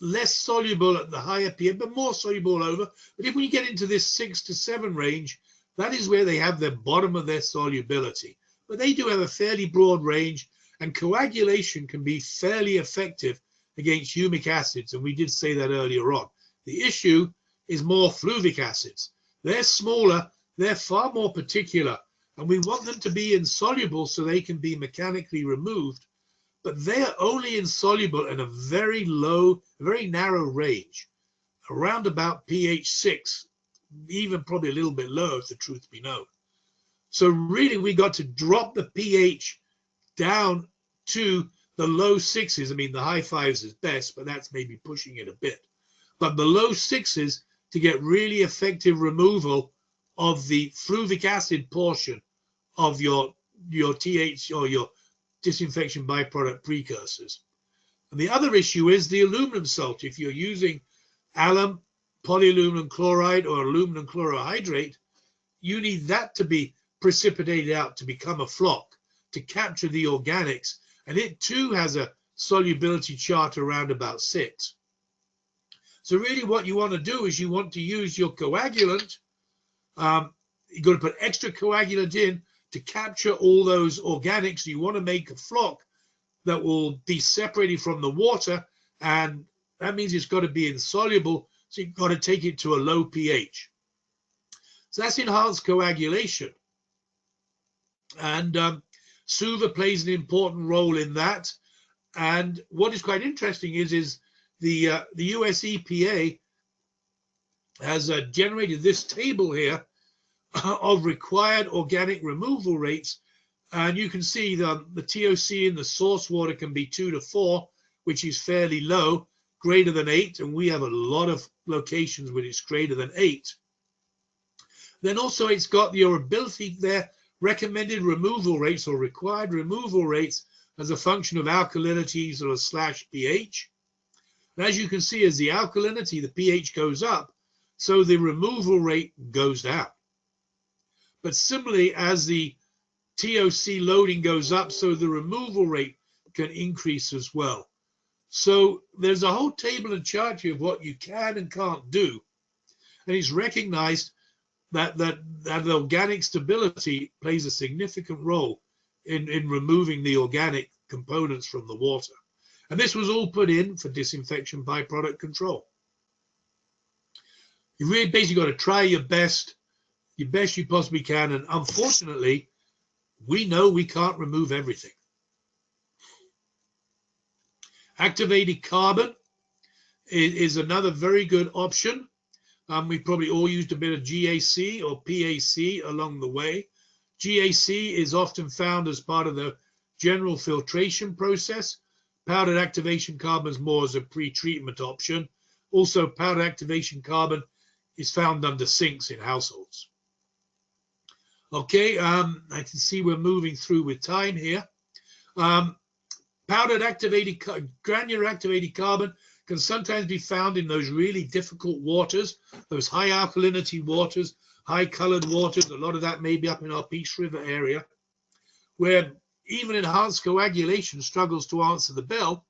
less soluble at the higher pH, but more soluble over. But if we get into this 6 to 7 range, that is where they have the bottom of their solubility. But they do have a fairly broad range, and coagulation can be fairly effective against humic acids, and we did say that earlier on. The issue is more fluvic acids. They're smaller, they're far more particular, and we want them to be insoluble so they can be mechanically removed, but they are only insoluble in a very low, very narrow range, around about pH 6, even probably a little bit lower if the truth be known. So really we got to drop the pH down to the low 6s. I mean, the high 5s is best, but that's maybe pushing it a bit. But the low 6s to get really effective removal of the fluvic acid portion of your TH or your disinfection byproduct precursors. And the other issue is the aluminum salt. If you're using alum, polyaluminum chloride, or aluminum chlorohydrate, you need that to be precipitated out to become a flock to capture the organics, and it too has a solubility chart around about 6. So really what you want to do is you want to use your coagulant. You've got to put extra coagulant in to capture all those organics. You want to make a flock that will be separated from the water, and that means it's got to be insoluble, so you've got to take it to a low pH. So that's enhanced coagulation. And SUVA plays an important role in that. And what is quite interesting is the US EPA has generated this table here of required organic removal rates. And you can see the TOC in the source water can be 2 to 4, which is fairly low, greater than 8. And we have a lot of locations where it's greater than 8. Then also it's got your ability there, recommended removal rates or required removal rates as a function of alkalinities or / pH. And as you can see, as the alkalinity, the pH goes up, so the removal rate goes down. But similarly, as the TOC loading goes up, so the removal rate can increase as well. So there's a whole table and chart here of what you can and can't do. And it's recognized that organic stability plays a significant role in removing the organic components from the water. And this was all put in for disinfection byproduct control. You really basically got to try your best you possibly can. And unfortunately, we know we can't remove everything. Activated carbon is another very good option. We probably all used a bit of GAC or PAC along the way. GAC is often found as part of the general filtration process. Powdered activation carbon is more as a pre-treatment option. Also, powdered activation carbon is found under sinks in households. Okay, I can see we're moving through with time here. Powdered activated, granular activated carbon can sometimes be found in those really difficult waters, those high alkalinity waters, high colored waters. A lot of that may be up in our Peace River area, where even enhanced coagulation struggles to answer the bell,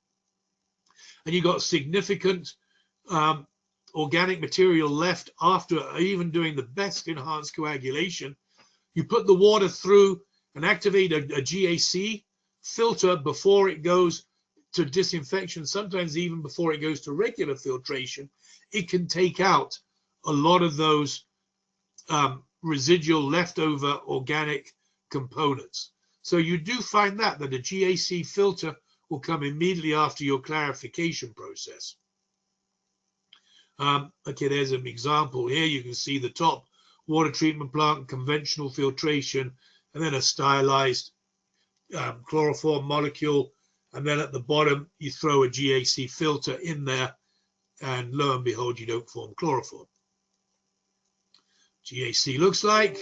and you got significant organic material left after even doing the best enhanced coagulation. You put the water through and activate a GAC filter before it goes to disinfection, sometimes even before it goes to regular filtration. It can take out a lot of those residual leftover organic components. So you do find that a GAC filter will come immediately after your clarification process. Okay, there's an example here. You can see the top water treatment plant, conventional filtration, and then a stylized chloroform molecule. And then at the bottom, you throw a GAC filter in there, and lo and behold, you don't form chloroform. GAC looks like.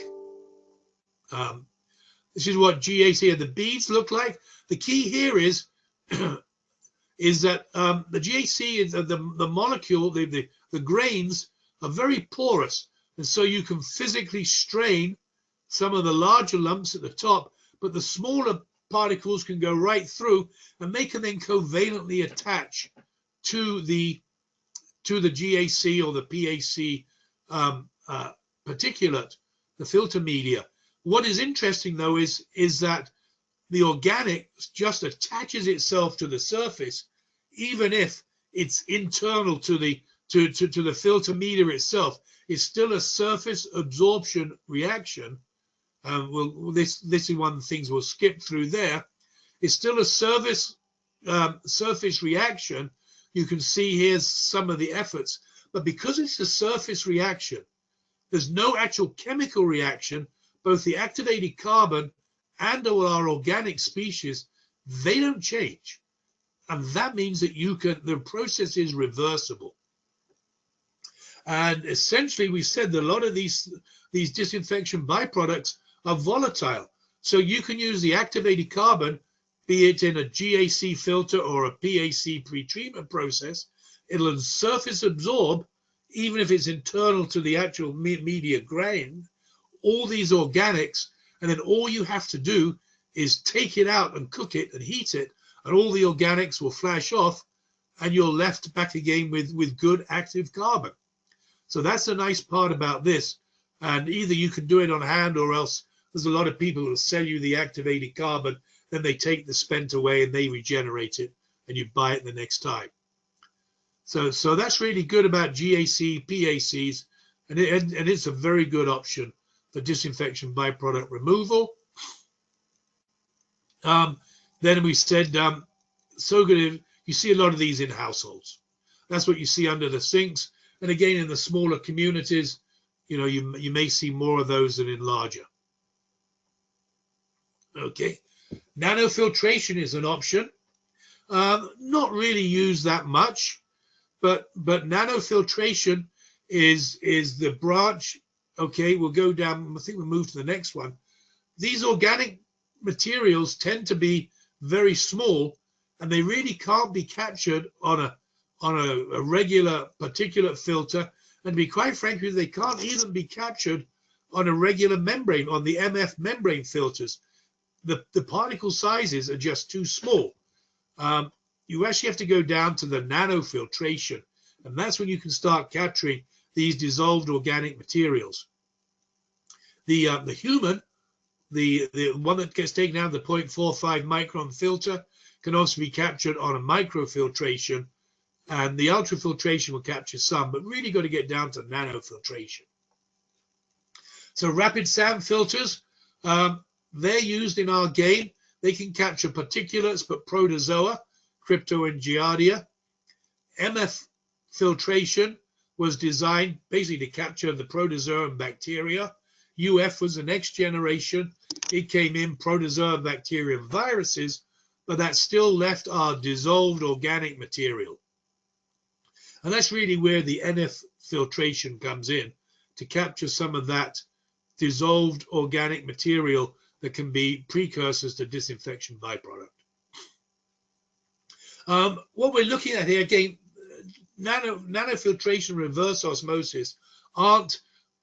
This is what GAC and the beads look like. The key here is is that the GAC is the molecule, the grains are very porous, and so you can physically strain some of the larger lumps at the top, but the smaller particles can go right through, and they can then covalently attach to the GAC or the PAC particulate, the filter media. What is interesting though is that the organic just attaches itself to the surface, even if it's internal to the filter media itself. It's still a surface absorption reaction. This is one of the things we'll skip through there. It's still a surface reaction. You can see here's some of the efforts, but because it's a surface reaction, there's no actual chemical reaction. Both the activated carbon and our organic species, they don't change. And that means that the process is reversible. And essentially, we said that a lot of these disinfection byproducts are volatile. So you can use the activated carbon, be it in a GAC filter or a PAC pretreatment process. It'll surface absorb, even if it's internal to the actual media grain, all these organics, and then all you have to do is take it out and cook it and heat it, and all the organics will flash off, and you're left back again with good active carbon. So that's a nice part about this. And either you can do it on hand, or else there's a lot of people who sell you the activated carbon, then they take the spent away and they regenerate it, and you buy it the next time. So that's really good about GAC, PACs, and it's a very good option for disinfection byproduct removal. Then we said, so good. You see a lot of these in households. That's what you see under the sinks. And again, in the smaller communities, you may see more of those than in larger. Okay, nanofiltration is an option. Not really used that much, but nanofiltration is the branch. Okay, we'll go down. I think we'll move to the next one. These organic materials tend to be very small, and they really can't be captured on a regular particulate filter. And to be quite frank with you, they can't even be captured on a regular membrane, on the MF membrane filters. The particle sizes are just too small. You actually have to go down to the nanofiltration, and that's when you can start capturing these dissolved organic materials. The human, the one that gets taken out of the 0.45 micron filter, can also be captured on a microfiltration, and the ultrafiltration will capture some, but really got to get down to nanofiltration. So rapid sound filters, they're used in our game. They can capture particulates, but protozoa, crypto and giardia. MF filtration was designed basically to capture the protozoa and bacteria. UF was the next generation. It came in protozoa, bacteria, and viruses, but that still left our dissolved organic material. And that's really where the NF filtration comes in, to capture some of that dissolved organic material that can be precursors to disinfection byproduct. What we're looking at here, again, nanofiltration, reverse osmosis aren't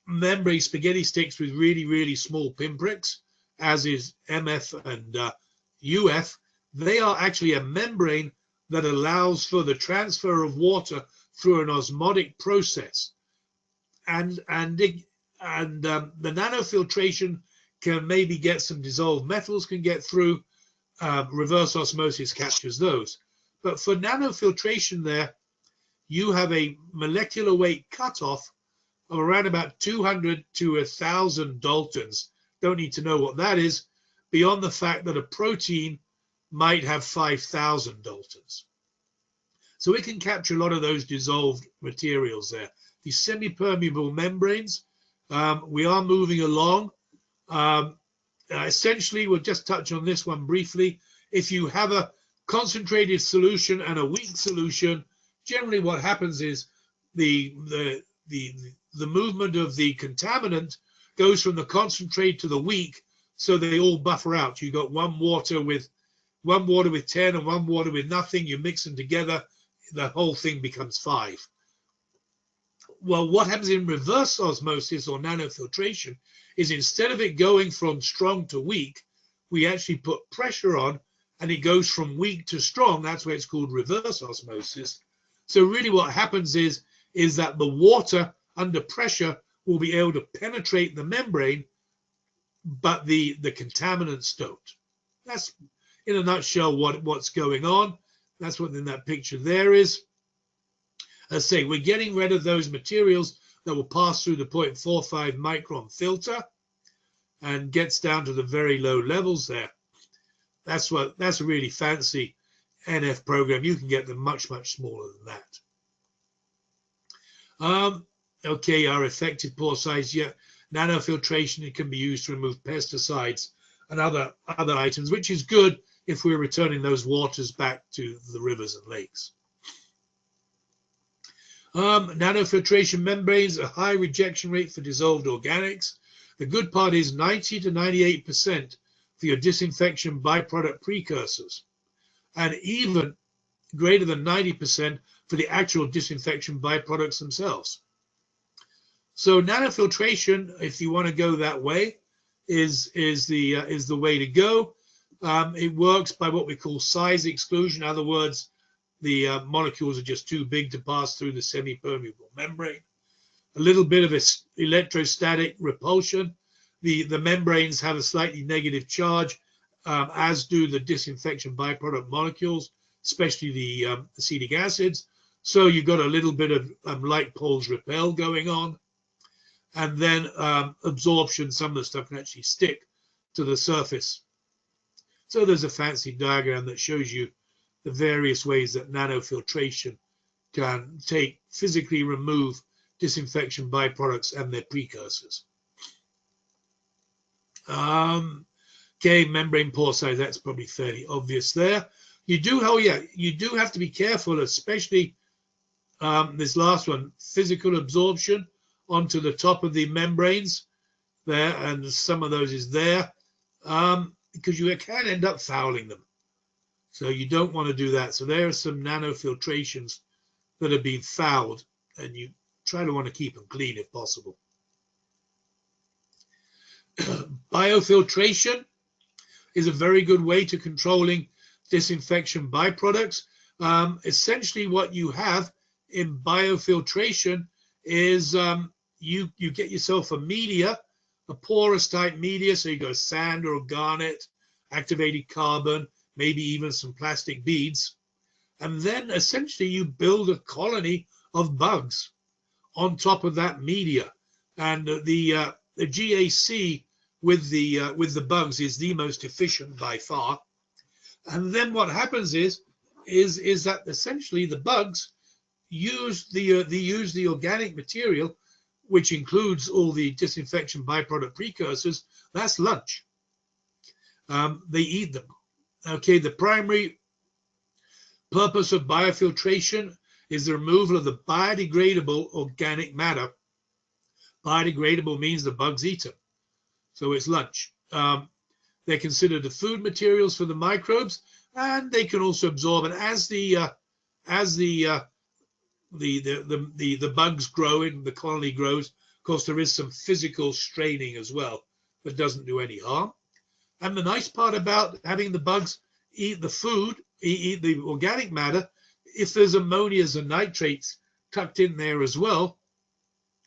membrane spaghetti sticks with really, really small pinpricks, as is MF and UF. They are actually a membrane that allows for the transfer of water through an osmotic process. And the nanofiltration can maybe get some dissolved metals, can get through. Reverse osmosis captures those. But for nanofiltration there, you have a molecular weight cutoff of around about 200 to 1,000 Daltons. Don't need to know what that is, beyond the fact that a protein might have 5,000 Daltons. So it can capture a lot of those dissolved materials there. These semi-permeable membranes, we are moving along. Essentially, we'll just touch on this one briefly. If you have a concentrated solution and a weak solution, generally what happens is the movement of the contaminant goes from the concentrate to the weak, so they all buffer out. You got one water with 10 and one water with nothing. You mix them together, the whole thing becomes 5. Well, what happens in reverse osmosis or nanofiltration is instead of it going from strong to weak, we actually put pressure on and it goes from weak to strong. That's why it's called reverse osmosis. So really what happens is that the water under pressure will be able to penetrate the membrane, but the contaminants don't. That's in a nutshell what's going on. That's what in that picture there is. As I say, we're getting rid of those materials that will pass through the 0.45 micron filter and gets down to the very low levels there. That's a really fancy NF program. You can get them much, much smaller than that. Okay, our effective pore size, yeah. Nanofiltration, it can be used to remove pesticides and other items, which is good if we're returning those waters back to the rivers and lakes. Nanofiltration membranes, a high rejection rate for dissolved organics. The good part is 90 to 98% for your disinfection byproduct precursors, and even greater than 90% for the actual disinfection byproducts themselves. So nanofiltration, if you want to go that way, is the way to go. It works by what we call size exclusion. In other words, the molecules are just too big to pass through the semi-permeable membrane. A little bit of electrostatic repulsion. The membranes have a slightly negative charge, as do the disinfection byproduct molecules, especially the acetic acids. So you've got a little bit of light poles repel going on. And then absorption, some of the stuff can actually stick to the surface. So there's a fancy diagram that shows you the various ways that nanofiltration can physically remove disinfection byproducts and their precursors. Okay, membrane pore size, that's probably fairly obvious there. You do have to be careful, especially this last one, physical absorption onto the top of the membranes there, and some of those is there, because you can end up fouling them. So you don't want to do that. So there are some nanofiltrations that have been fouled, and you try to want to keep them clean if possible. Biofiltration is a very good way to controlling disinfection byproducts. Essentially what you have in biofiltration is you get yourself a media, a porous type media, so you go sand or garnet, activated carbon, maybe even some plastic beads, and then essentially you build a colony of bugs on top of that media, and the GAC with the bugs is the most efficient by far. And then what happens is that essentially the bugs use the organic material, which includes all the disinfection byproduct precursors. That's lunch. They eat them. Okay, the primary purpose of biofiltration is the removal of the biodegradable organic matter. Biodegradable means the bugs eat them, so it's lunch. They're considered the food materials for the microbes, and they can also absorb. And as the bugs grow and the colony grows, of course, there is some physical straining as well that doesn't do any harm. And the nice part about having the bugs eat the food, eat the organic matter, if there's ammonias and nitrates tucked in there as well,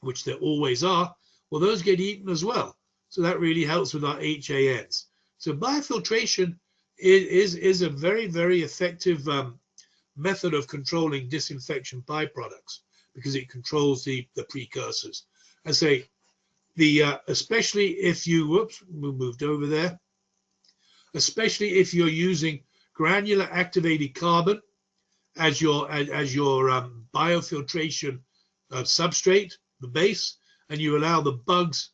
which there always are, well, those get eaten as well. So that really helps with our HANs. So biofiltration is a very, very effective method of controlling disinfection byproducts because it controls the precursors. I say especially if you, whoops, we moved over there, especially if you're using granular activated carbon as your biofiltration substrate, the base, and you allow the bugs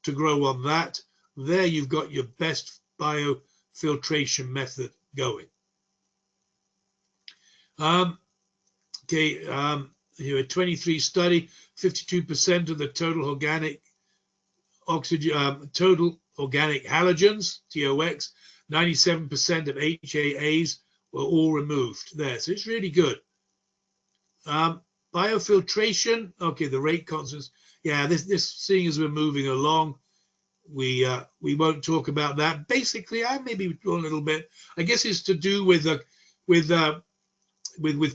to grow on that, there you've got your best biofiltration method going. Here a 23 study, 52% of the total organic oxygen, total organic halogens, TOX, 97% of HAAs were all removed there. So it's really good. Biofiltration, okay, the rate constants. Yeah, this seeing as we're moving along, we won't talk about that. Basically, I maybe a little bit. I guess it's to do with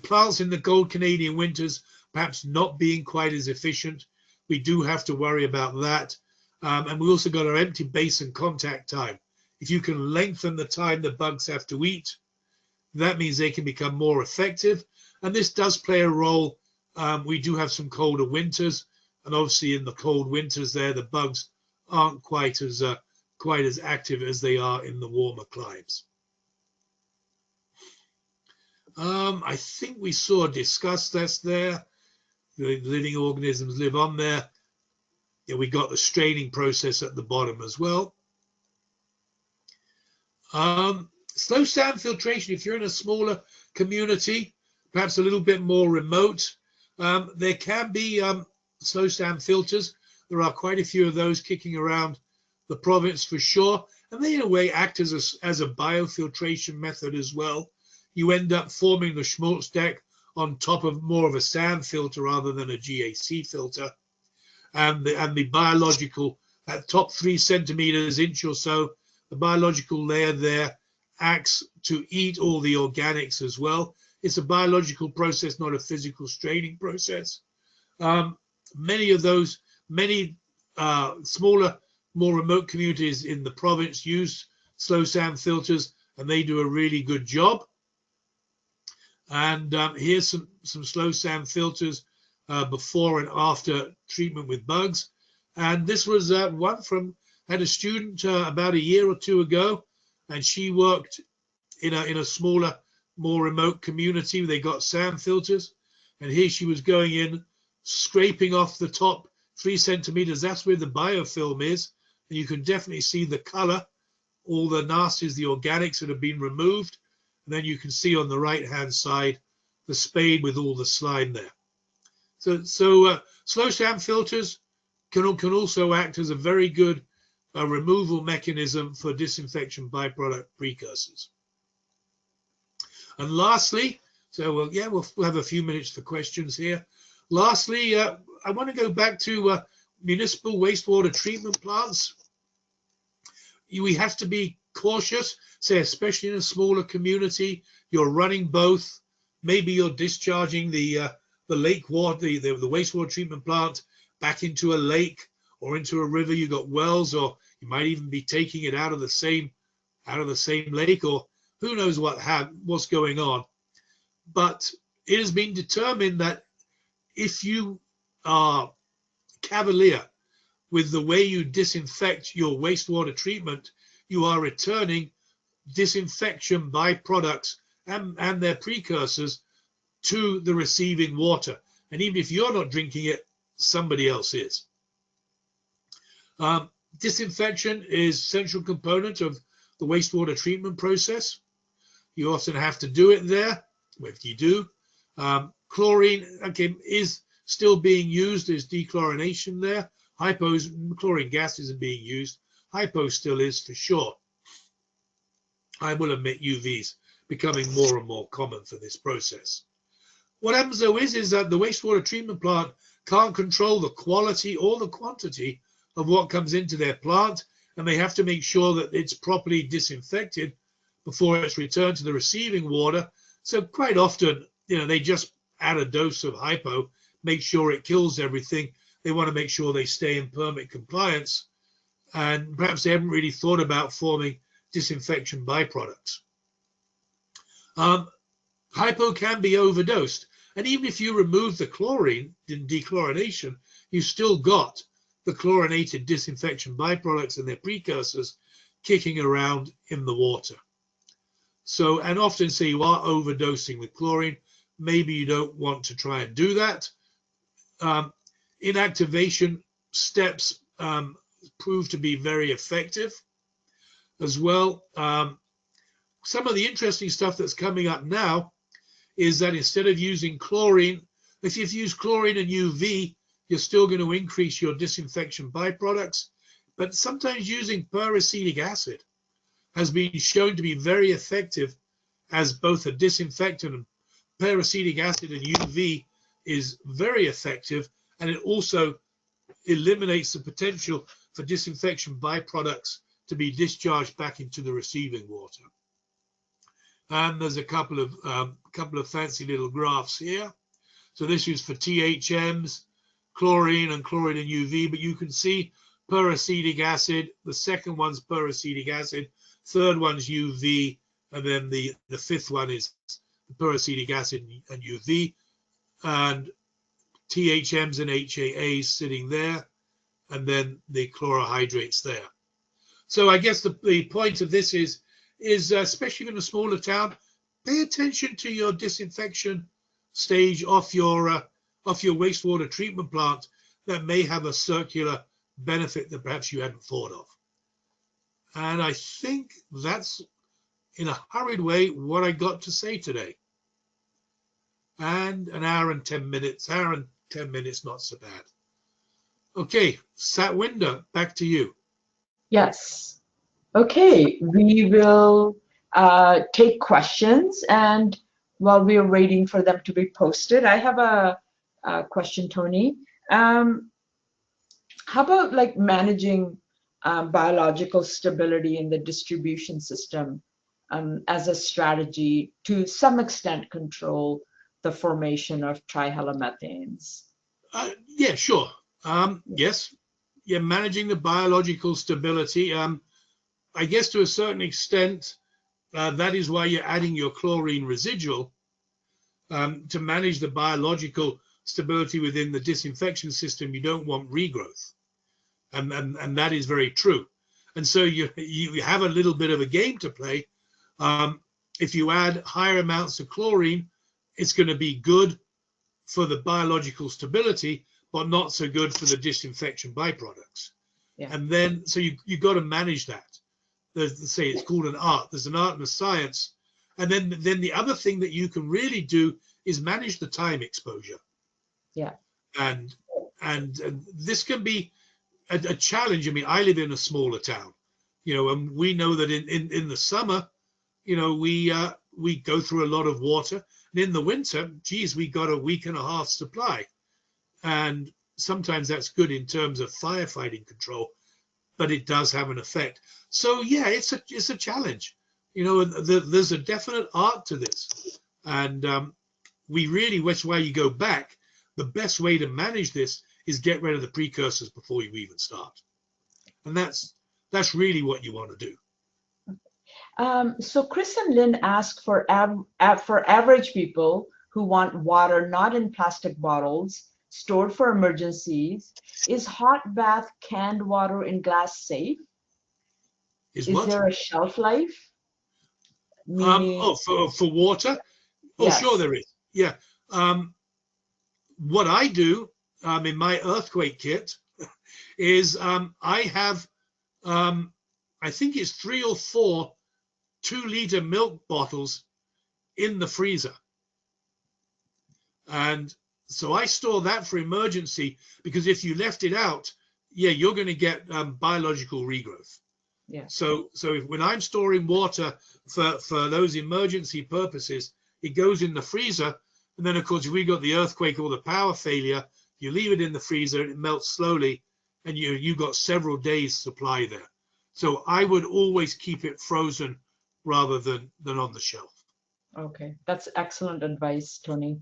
plants in the cold Canadian winters perhaps not being quite as efficient. We do have to worry about that. And we also got our empty basin contact time. If you can lengthen the time the bugs have to eat, that means they can become more effective. And this does play a role. We do have some colder winters, and obviously in the cold winters there, the bugs aren't quite as active as they are in the warmer climes. I think we discussed this there. The living organisms live on there. Yeah, we got the straining process at the bottom as well. Slow sound filtration, if you're in a smaller community, perhaps a little bit more remote, there can be slow sound filters. There are quite a few of those kicking around the province for sure. And they in a way act as a biofiltration method as well. You end up forming the schmaltz deck on top of more of a sand filter rather than a GAC filter. And the biological, at top 3 centimeters, inch or so, the biological layer there acts to eat all the organics as well. It's a biological process, not a physical straining process. Many smaller, more remote communities in the province use slow sound filters, and they do a really good job. And here's some slow sound filters before and after treatment with bugs. And this was one had a student about a year or two ago, and she worked in a smaller, more remote community. They got sound filters, and here she was going in, scraping off the top 3 centimeters. That's where the biofilm is, and you can definitely see the color, all the nasties, the organics that have been removed. And then you can see on the right-hand side the spade with all the slime there. So slow sound filters can also act as a very good removal mechanism for disinfection byproduct precursors. And lastly, we'll have a few minutes for questions here. Lastly, I want to go back to municipal wastewater treatment plants. We have to be cautious, say especially in a smaller community. You're running both. Maybe you're discharging the lake water, the wastewater treatment plant back into a lake or into a river. You got wells, or you might even be taking it out of the same lake, or who knows what's going on. But it has been determined that if you are cavalier with the way you disinfect your wastewater treatment, you are returning disinfection byproducts and their precursors to the receiving water. And even if you're not drinking it, somebody else is. Disinfection is a central component of the wastewater treatment process. You often have to do it there. If you do, chlorine, okay, is still being used as dechlorination there. Chlorine gas isn't being used. Hypo still is for sure. I will admit UVs becoming more and more common for this process. What happens though is that the wastewater treatment plant can't control the quality or the quantity of what comes into their plant, and they have to make sure that it's properly disinfected before it's returned to the receiving water. So quite often, they just add a dose of hypo, make sure it kills everything. They want to make sure they stay in permit compliance. and perhaps they haven't really thought about forming disinfection byproducts. Hypo can be overdosed, and even if you remove the chlorine in dechlorination, you still got the chlorinated disinfection byproducts and their precursors kicking around in the water. So, and often say you are overdosing with chlorine, maybe you don't want to try and do that. Inactivation steps prove to be very effective as well. Some of the interesting stuff that's coming up now is that instead of using chlorine, if you've used chlorine and UV, you're still going to increase your disinfection byproducts. But sometimes using peracetic acid has been shown to be very effective as both a disinfectant, and peracetic acid and UV is very effective, and it also eliminates the potential for disinfection byproducts to be discharged back into the receiving water. And there's a couple of fancy little graphs here. So this is for THMs, chlorine and UV, but you can see peracetic acid. The second one's peracetic acid, third one's UV, and then the fifth one is peracetic acid and UV, and THMs and HAAs sitting there, and then the chlorohydrates there. So I guess the point of this is especially in a smaller town, pay attention to your disinfection stage off your wastewater treatment plant that may have a circular benefit that perhaps you hadn't thought of. And I think that's, in a hurried way, what I got to say today. And an hour and 10 minutes, not so bad. Okay, Satwinder, back to you. Yes. Okay, we will take questions, and while we are waiting for them to be posted, I have a question, Tony. How about like managing biological stability in the distribution system as a strategy to some extent control the formation of trihalomethanes? Yeah, sure. Yes, yeah, managing the biological stability. I guess to a certain extent, that is why you're adding your chlorine residual to manage the biological stability within the disinfection system. You don't want regrowth, and that is very true. And so you have a little bit of a game to play. If you add higher amounts of chlorine, it's going to be good for the biological stability, but not so good for the disinfection byproducts. Yeah. And then so you got to manage that. Say it's called an art. There's an art and a science. And then the other thing that you can really do is manage the time exposure. Yeah. And this can be a challenge. I mean, I live in a smaller town, and we know that in the summer, we go through a lot of water. And in the winter, geez, we got a week and a half supply. And sometimes that's good in terms of firefighting control, but it does have an effect. So yeah, it's a challenge. There's a definite art to this, and that's why you go back. The best way to manage this is get rid of the precursors before you even start, and that's really what you want to do. So Chris and Lynn ask for average people who want water not in plastic bottles stored for emergencies. Is hot bath canned water in glass safe? Is there a shelf life? Meaning... for water? Oh, yes. Sure there is. Yeah. What I do in my earthquake kit is I have, I think it's 3 or 4 2-liter milk bottles in the freezer. And so I store that for emergency, because if you left it out, yeah, you're going to get biological regrowth. Yeah. So when I'm storing water for those emergency purposes, it goes in the freezer. And then, of course, if we got the earthquake or the power failure, you leave it in the freezer, it melts slowly, and you got several days supply there. So I would always keep it frozen rather than on the shelf. Okay, that's excellent advice, Tony.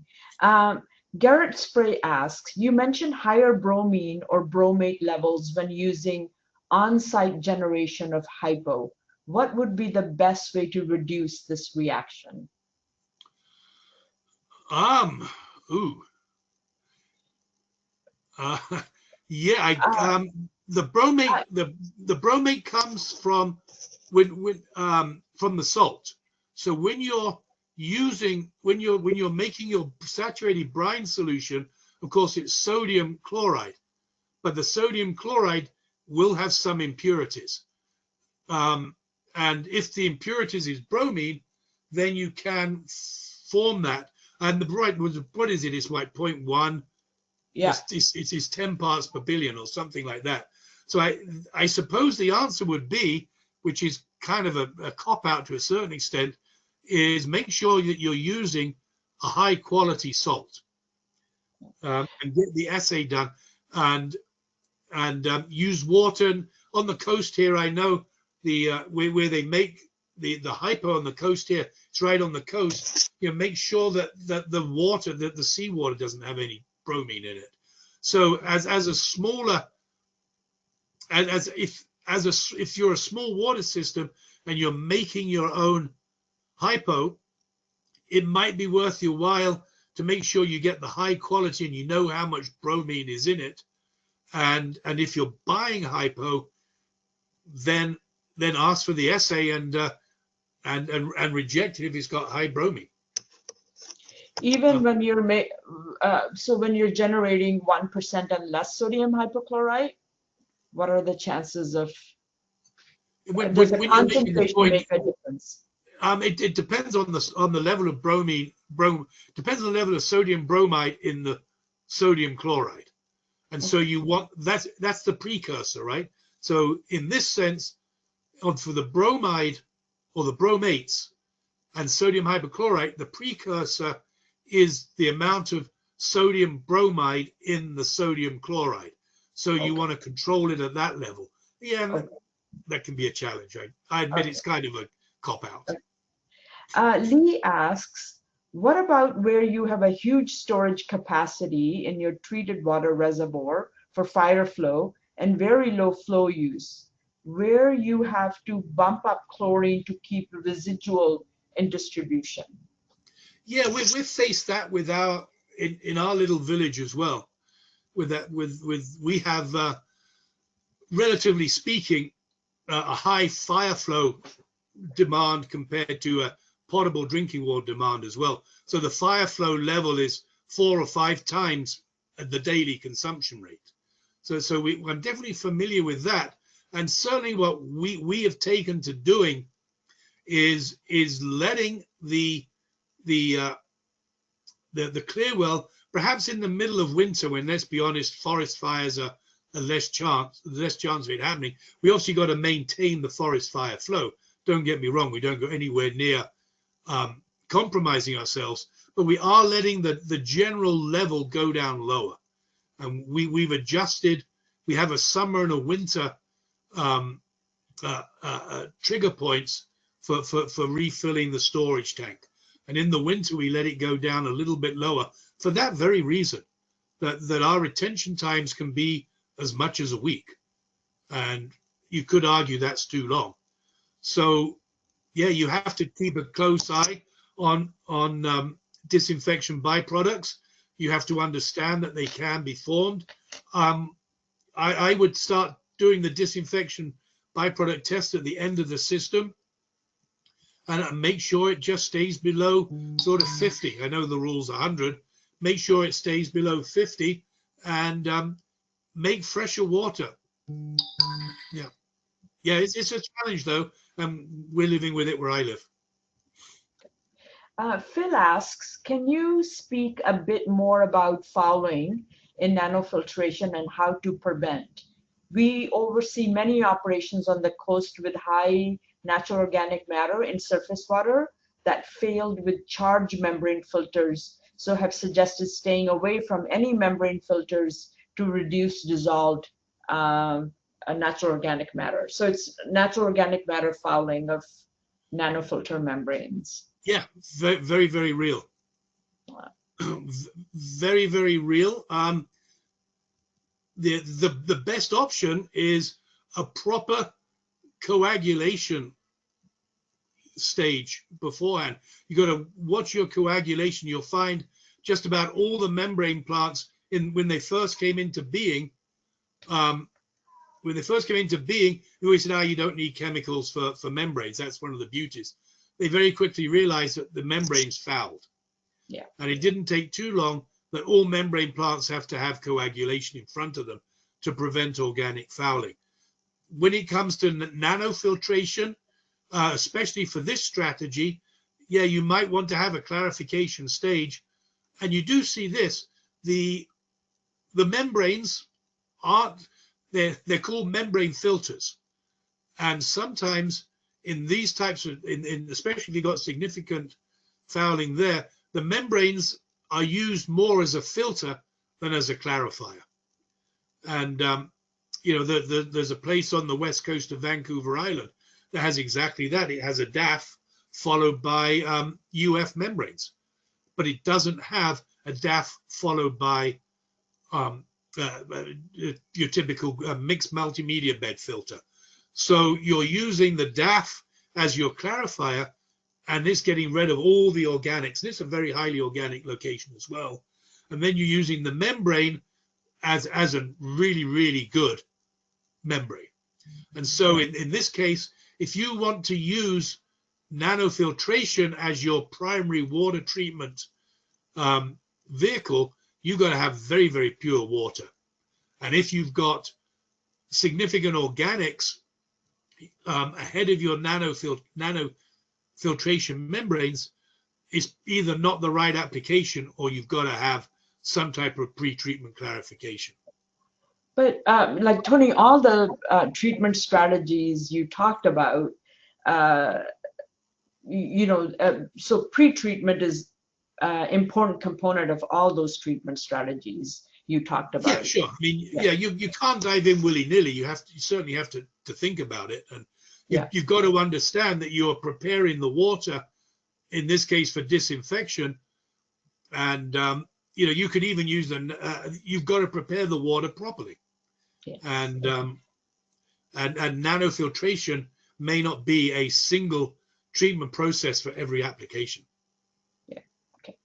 Garrett Spray asks, you mentioned higher bromine or bromate levels when using on-site generation of hypo, what would be the best way to reduce this reaction? Ooh. Uh, yeah, Uh, the bromate, uh, the bromate comes from from the salt. So when you're making your saturated brine solution, of course it's sodium chloride, but the sodium chloride will have some impurities. And if the impurities is bromine, then you can form that. And the bright, what is it? It's like 0.1. yeah. It's 10 parts per billion or something like that. So I suppose the answer would be, which is kind of a cop out to a certain extent, is make sure that you're using a high quality salt, and get the assay done, and use water. On the coast here, I know where they make the hypo on the coast here, it's right on the coast. You know, make sure that the water, that the seawater doesn't have any bromine in it. So as a smaller, if you're a small water system and you're making your own hypo, it might be worth your while to make sure you get the high quality and you know how much bromine is in it. And if you're buying hypo, then ask for the assay and reject it if it's got high bromine. Even when you're so when you're generating 1% and less sodium hypochlorite, what are the chances of does the When you're making the concentration point, make a difference? it depends on the level of depends on the level of sodium bromide in the sodium chloride. And so you want, that's the precursor, right? So in this sense, for the bromide or the bromates and sodium hypochlorite, the precursor is the amount of sodium bromide in the sodium chloride. So you want to control it at that level. Yeah, that can be a challenge. I admit it's kind of a cop out. Lee asks, what about where you have a huge storage capacity in your treated water reservoir for fire flow and very low flow use, where you have to bump up chlorine to keep residual in distribution? Yeah, we've faced that with in our little village as well. With that, we have, relatively speaking, a high fire flow demand compared to a potable drinking water demand as well. So the fire flow level is 4 or 5 times the daily consumption rate. So I'm definitely familiar with that. And certainly what we have taken to doing is letting the clear well, perhaps in the middle of winter, when, let's be honest, forest fires are less chance of it happening. We obviously got to maintain the forest fire flow. Don't get me wrong, we don't go anywhere near compromising ourselves, but we are letting the general level go down lower. And we've adjusted. We have a summer and a winter trigger points for refilling the storage tank. And in the winter, we let it go down a little bit lower for that very reason, that our retention times can be as much as a week. And you could argue that's too long. So yeah, you have to keep a close eye on disinfection byproducts. You have to understand that they can be formed. I would start doing the disinfection byproduct test at the end of the system and make sure it just stays below sort of 50. I know the rule's 100. Make sure it stays below 50 and make fresher water. Yeah. Yeah, it's a challenge though. We're living with it where I live. Phil asks, can you speak a bit more about fouling in nanofiltration and how to prevent? We oversee many operations on the coast with high natural organic matter in surface water that failed with charge membrane filters, so have suggested staying away from any membrane filters to reduce dissolved natural organic matter. So it's natural organic matter fouling of nanofilter membranes. Yeah, very, very, very real. Very, very real. The best option is a proper coagulation stage beforehand. You got to watch your coagulation. You'll find just about all the membrane plants when they first came into being. When they first came into being, we always said, "Oh, you don't need chemicals for membranes." That's one of the beauties. They very quickly realized that the membranes fouled. Yeah. And it didn't take too long that all membrane plants have to have coagulation in front of them to prevent organic fouling. When it comes to nanofiltration, especially for this strategy, yeah, you might want to have a clarification stage. And you do see this, the membranes aren't, they're called membrane filters. And sometimes in these types of, especially if you've got significant fouling there, the membranes are used more as a filter than as a clarifier. And, you know, there's a place on the west coast of Vancouver Island that has exactly that. It has a DAF followed by UF membranes, but it doesn't have a DAF followed by your typical mixed multimedia bed filter. So you're using the DAF as your clarifier, and it's getting rid of all the organics. This is a very highly organic location as well. And then you're using the membrane as a really, really good membrane. And so in this case, if you want to use nanofiltration as your primary water treatment vehicle, you've got to have very, very pure water. And if you've got significant organics ahead of your nanofiltration membranes, it's either not the right application or you've got to have some type of pre-treatment clarification. But like Tony, all the treatment strategies you talked about, so pre-treatment is important component of all those treatment strategies you talked about. Yeah, sure. I mean, yeah, you can't dive in willy-nilly. You certainly have to think about it, and you've got to understand that you're preparing the water, in this case for disinfection, and you can even use you've got to prepare the water properly. Yes. And nanofiltration may not be a single treatment process for every application. Yeah. Okay.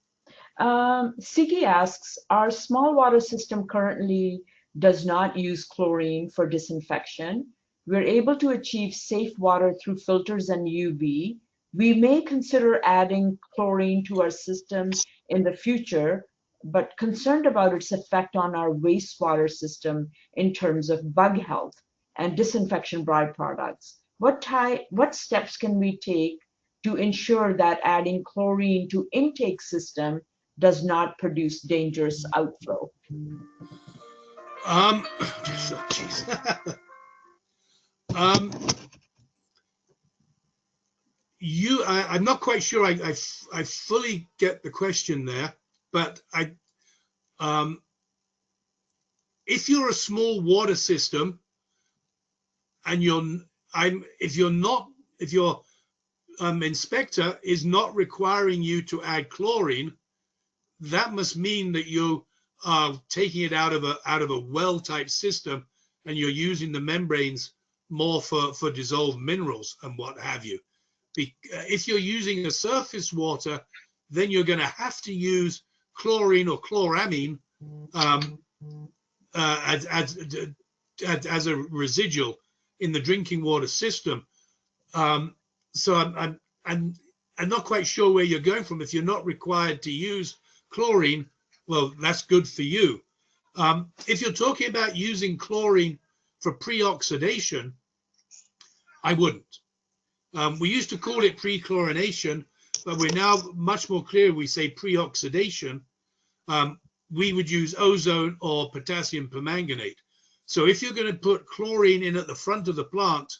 Sigi asks, our small water system currently does not use chlorine for disinfection. We're able to achieve safe water through filters and UV. We may consider adding chlorine to our system in the future, but concerned about its effect on our wastewater system in terms of bug health and disinfection byproducts. What steps can we take to ensure that adding chlorine to intake system does not produce dangerous outflow? I'm not quite sure I fully get the question there, but if you're a small water system and your inspector is not requiring you to add chlorine, that must mean that you are taking it out of a well type system and you're using the membranes more for dissolved minerals and what have you. If you're using a surface water, then you're going to have to use chlorine or chloramine as a residual in the drinking water system. So I'm not quite sure where you're going from. If you're not required to use chlorine, well, that's good for you. If you're talking about using chlorine for pre-oxidation, I wouldn't. We used to call it pre-chlorination, but we're now much more clear. We say pre-oxidation. We would use ozone or potassium permanganate. So if you're going to put chlorine in at the front of the plant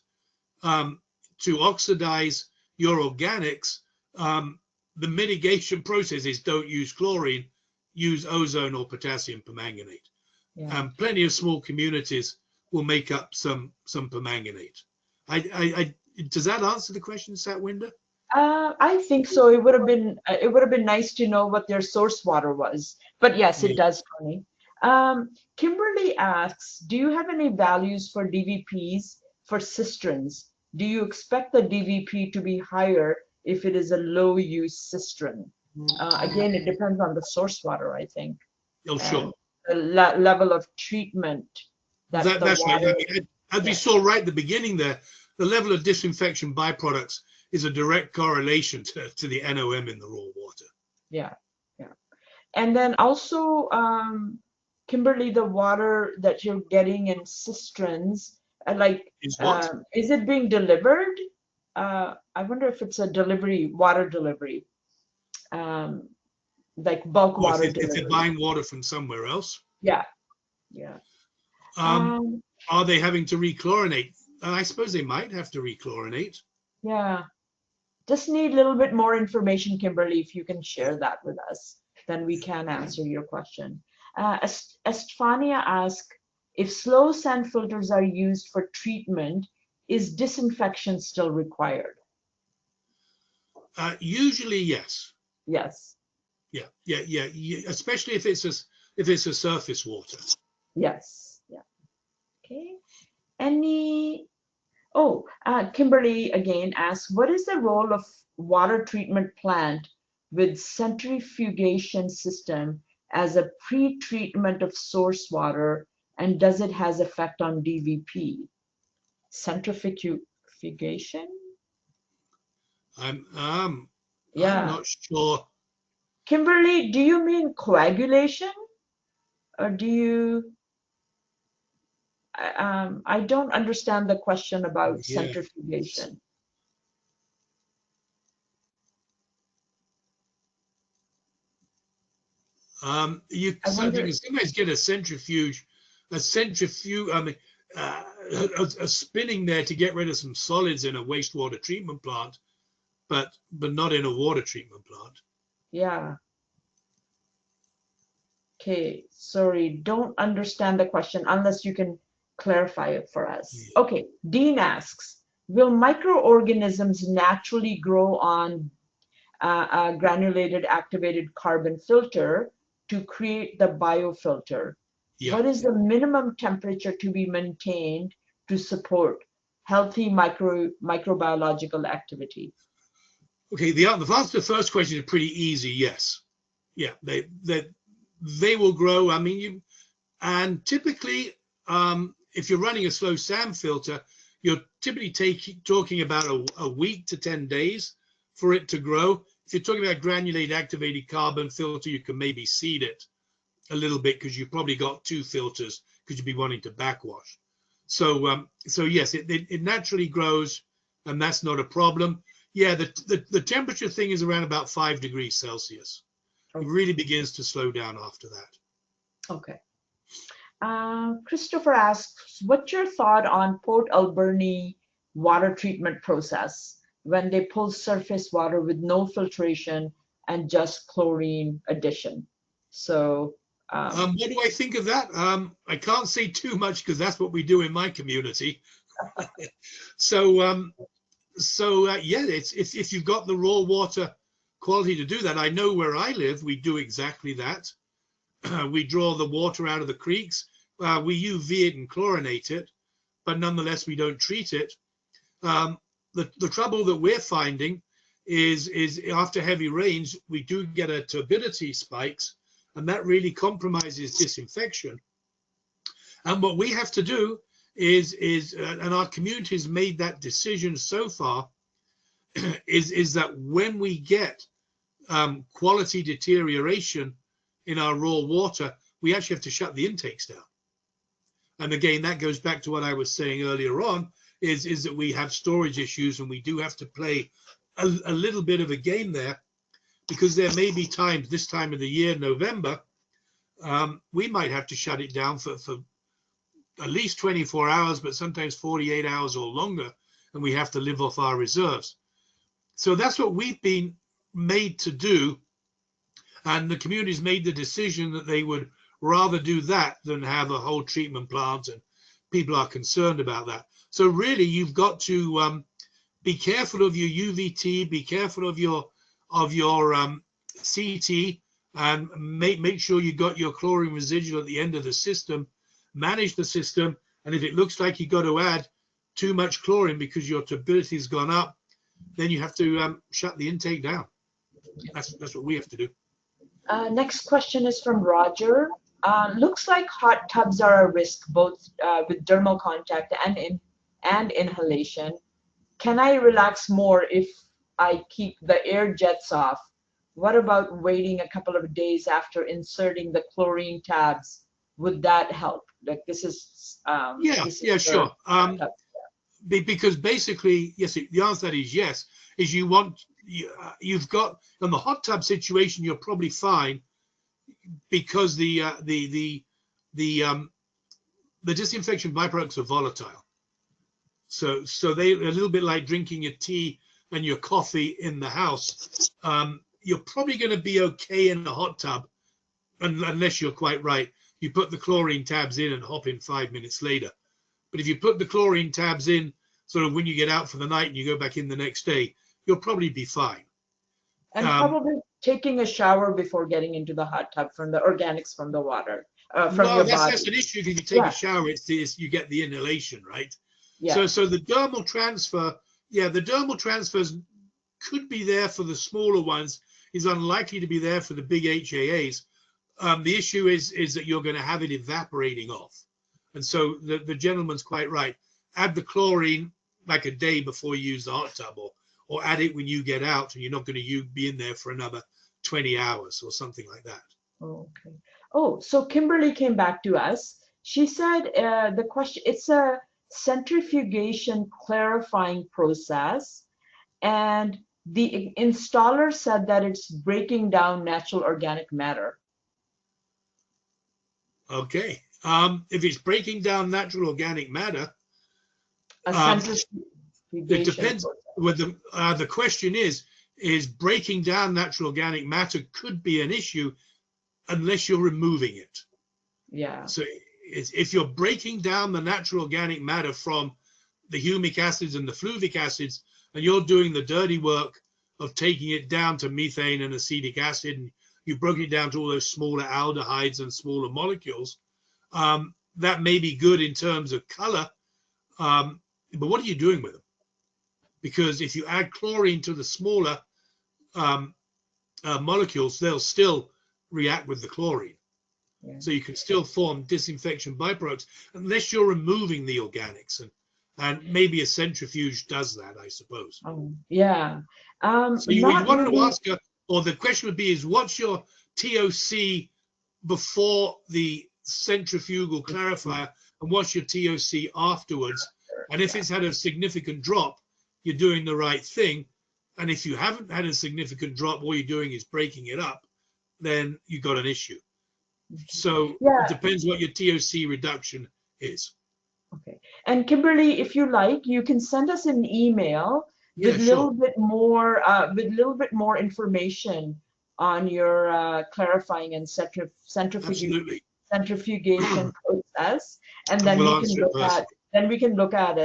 to oxidize your organics, the mitigation process is don't use chlorine, use ozone or potassium permanganate. Yeah. Plenty of small communities will make up some permanganate. Does that answer the question, Satwinder? I think so. It would have been nice to know what their source water was, but yes, it does, Tony. Kimberly asks, do you have any values for DVPs for cisterns? Do you expect the DVP to be higher if it is a low use cistern? Again, it depends on the source water, I think, Oh, and sure. the level of treatment that the That's right. water. I mean, as we Yeah. saw right at the beginning there, the level of disinfection byproducts is a direct correlation to the NOM in the raw water. Yeah, yeah. And then also, Kimberly, the water that you're getting in cisterns, Is what? is it being delivered? I wonder if it's a delivery, water delivery, um, like bulk Or water if they're delivery. buying water from somewhere else. Yeah, yeah. Um, Um, are they having to rechlorinate? I suppose they might have to rechlorinate. yeah. Just need a little bit more information, Kimberly, if you can share that with us, then we can answer your question. Estefania asked, if slow sand filters are used for treatment, is disinfection still required? Usually, yes. Yes, Yeah. Especially if it's a surface water. yes, yeah. Okay. Any, Kimberly again asks, what is the role of water treatment plant with centrifugation system as a pre-treatment of source water, and does it has effect on DVP? Centrifugation? I'm Yeah. not sure. Kimberly, do you mean coagulation? Or do you, I don't understand the question about Yeah. centrifugation. You I can wonder, sometimes get a centrifuge. I mean, uh, a spinning there to get rid of some solids in a wastewater treatment plant, but not in a water treatment plant. yeah. Okay, sorry, don't understand the question unless you can clarify it for us. Yeah. Okay, Dean asks, will microorganisms naturally grow on a granulated activated carbon filter to create the biofilter? Yeah. What is the minimum temperature to be maintained to support healthy microbiological activity? Okay. The answer to the first question is pretty easy. Yes. Yeah. They will grow. I mean, and typically, if you're running a slow SAM filter, you're typically talking about a week to 10 days for it to grow. If you're talking about granulated activated carbon filter, you can maybe seed it a little bit because you've probably got 2 filters because you'd be wanting to backwash. So yes, it naturally grows, and that's not a problem. Yeah, the temperature thing is around about 5 degrees Celsius. It Okay. really begins to slow down after that. Okay. Christopher asks, what's your thought on Port Alberni water treatment process when they pull surface water with no filtration and just chlorine addition? So, What do I think of that? I can't say too much because that's what we do in my community. So, yeah, it's if you've got the raw water quality to do that. I know where I live, we do exactly that. We draw the water out of the creeks. We UV it and chlorinate it, but nonetheless we don't treat it. The trouble that we're finding is after heavy rains, we do get a turbidity spikes, and that really compromises disinfection. And what we have to do is and our community has made that decision so far, is that when we get quality deterioration in our raw water, we actually have to shut the intakes down. And again, that goes back to what I was saying earlier on, is that we have storage issues, and we do have to play a little bit of a game there, because there may be times this time of the year, November, we might have to shut it down for at least 24 hours, but sometimes 48 hours or longer, and we have to live off our reserves. So that's what we've been made to do, and the community's made the decision that they would rather do that than have a whole treatment plant, and people are concerned about that. So really, you've got to be careful of your UVT, be careful of your CT, and make sure you got your chlorine residual at the end of the system, manage the system, and if it looks like you got to add too much chlorine because your turbidity has gone up, then you have to shut the intake down. That's what we have to do. Next question is from Roger. Looks like hot tubs are a risk, both with dermal contact and inhalation. Can I relax more if I keep the air jets off? What about waiting a couple of days after inserting the chlorine tabs? Would that help? Like this is Sure. Because basically, yes, the answer to that is yes. Is you've got in the hot tub situation, you're probably fine because the disinfection byproducts are volatile. So they're a little bit like drinking your tea and your coffee in the house. You're probably going to be okay in a hot tub, unless you're quite right. You put the chlorine tabs in and hop in 5 minutes later. But if you put the chlorine tabs in sort of when you get out for the night and you go back in the next day, you'll probably be fine. And probably taking a shower before getting into the hot tub from the organics from the water, from your body. That's an issue. If you take a shower, it's you get the inhalation, right? Yeah. So the dermal transfer, the dermal transfers could be there for the smaller ones. Is unlikely to be there for the big HAAs. The issue is that you're going to have it evaporating off. And so the gentleman's quite right. Add the chlorine like a day before you use the hot tub, or add it when you get out and you're not going to be in there for another 20 hours or something like that. Okay. Oh, so Kimberly came back to us. She said the question, it's a centrifugation clarifying process, and the installer said that it's breaking down natural organic matter. Okay. If it's breaking down natural organic matter, it depends. What the question is breaking down natural organic matter could be an issue unless you're removing it. Yeah. So if you're breaking down the natural organic matter from the humic acids and the fluvic acids, and you're doing the dirty work of taking it down to methane and acetic acid, and you broke it down to all those smaller aldehydes and smaller molecules, that may be good in terms of color, but what are you doing with them? Because if you add chlorine to the smaller molecules, they'll still react with the chlorine. Yeah. So you can still form disinfection byproducts unless you're removing the organics, and maybe a centrifuge does that, I suppose. Yeah. So you wanted to ask her, or the question would be, is what's your TOC before the centrifugal clarifier, and what's your TOC afterwards? And if it's had a significant drop, you're doing the right thing. And if you haven't had a significant drop, all you're doing is breaking it up, then you've got an issue. So it depends what your TOC reduction is. Okay. And Kimberly, if you like, you can send us an email with a little bit more information on your clarifying and centrifugation process, and then we can look at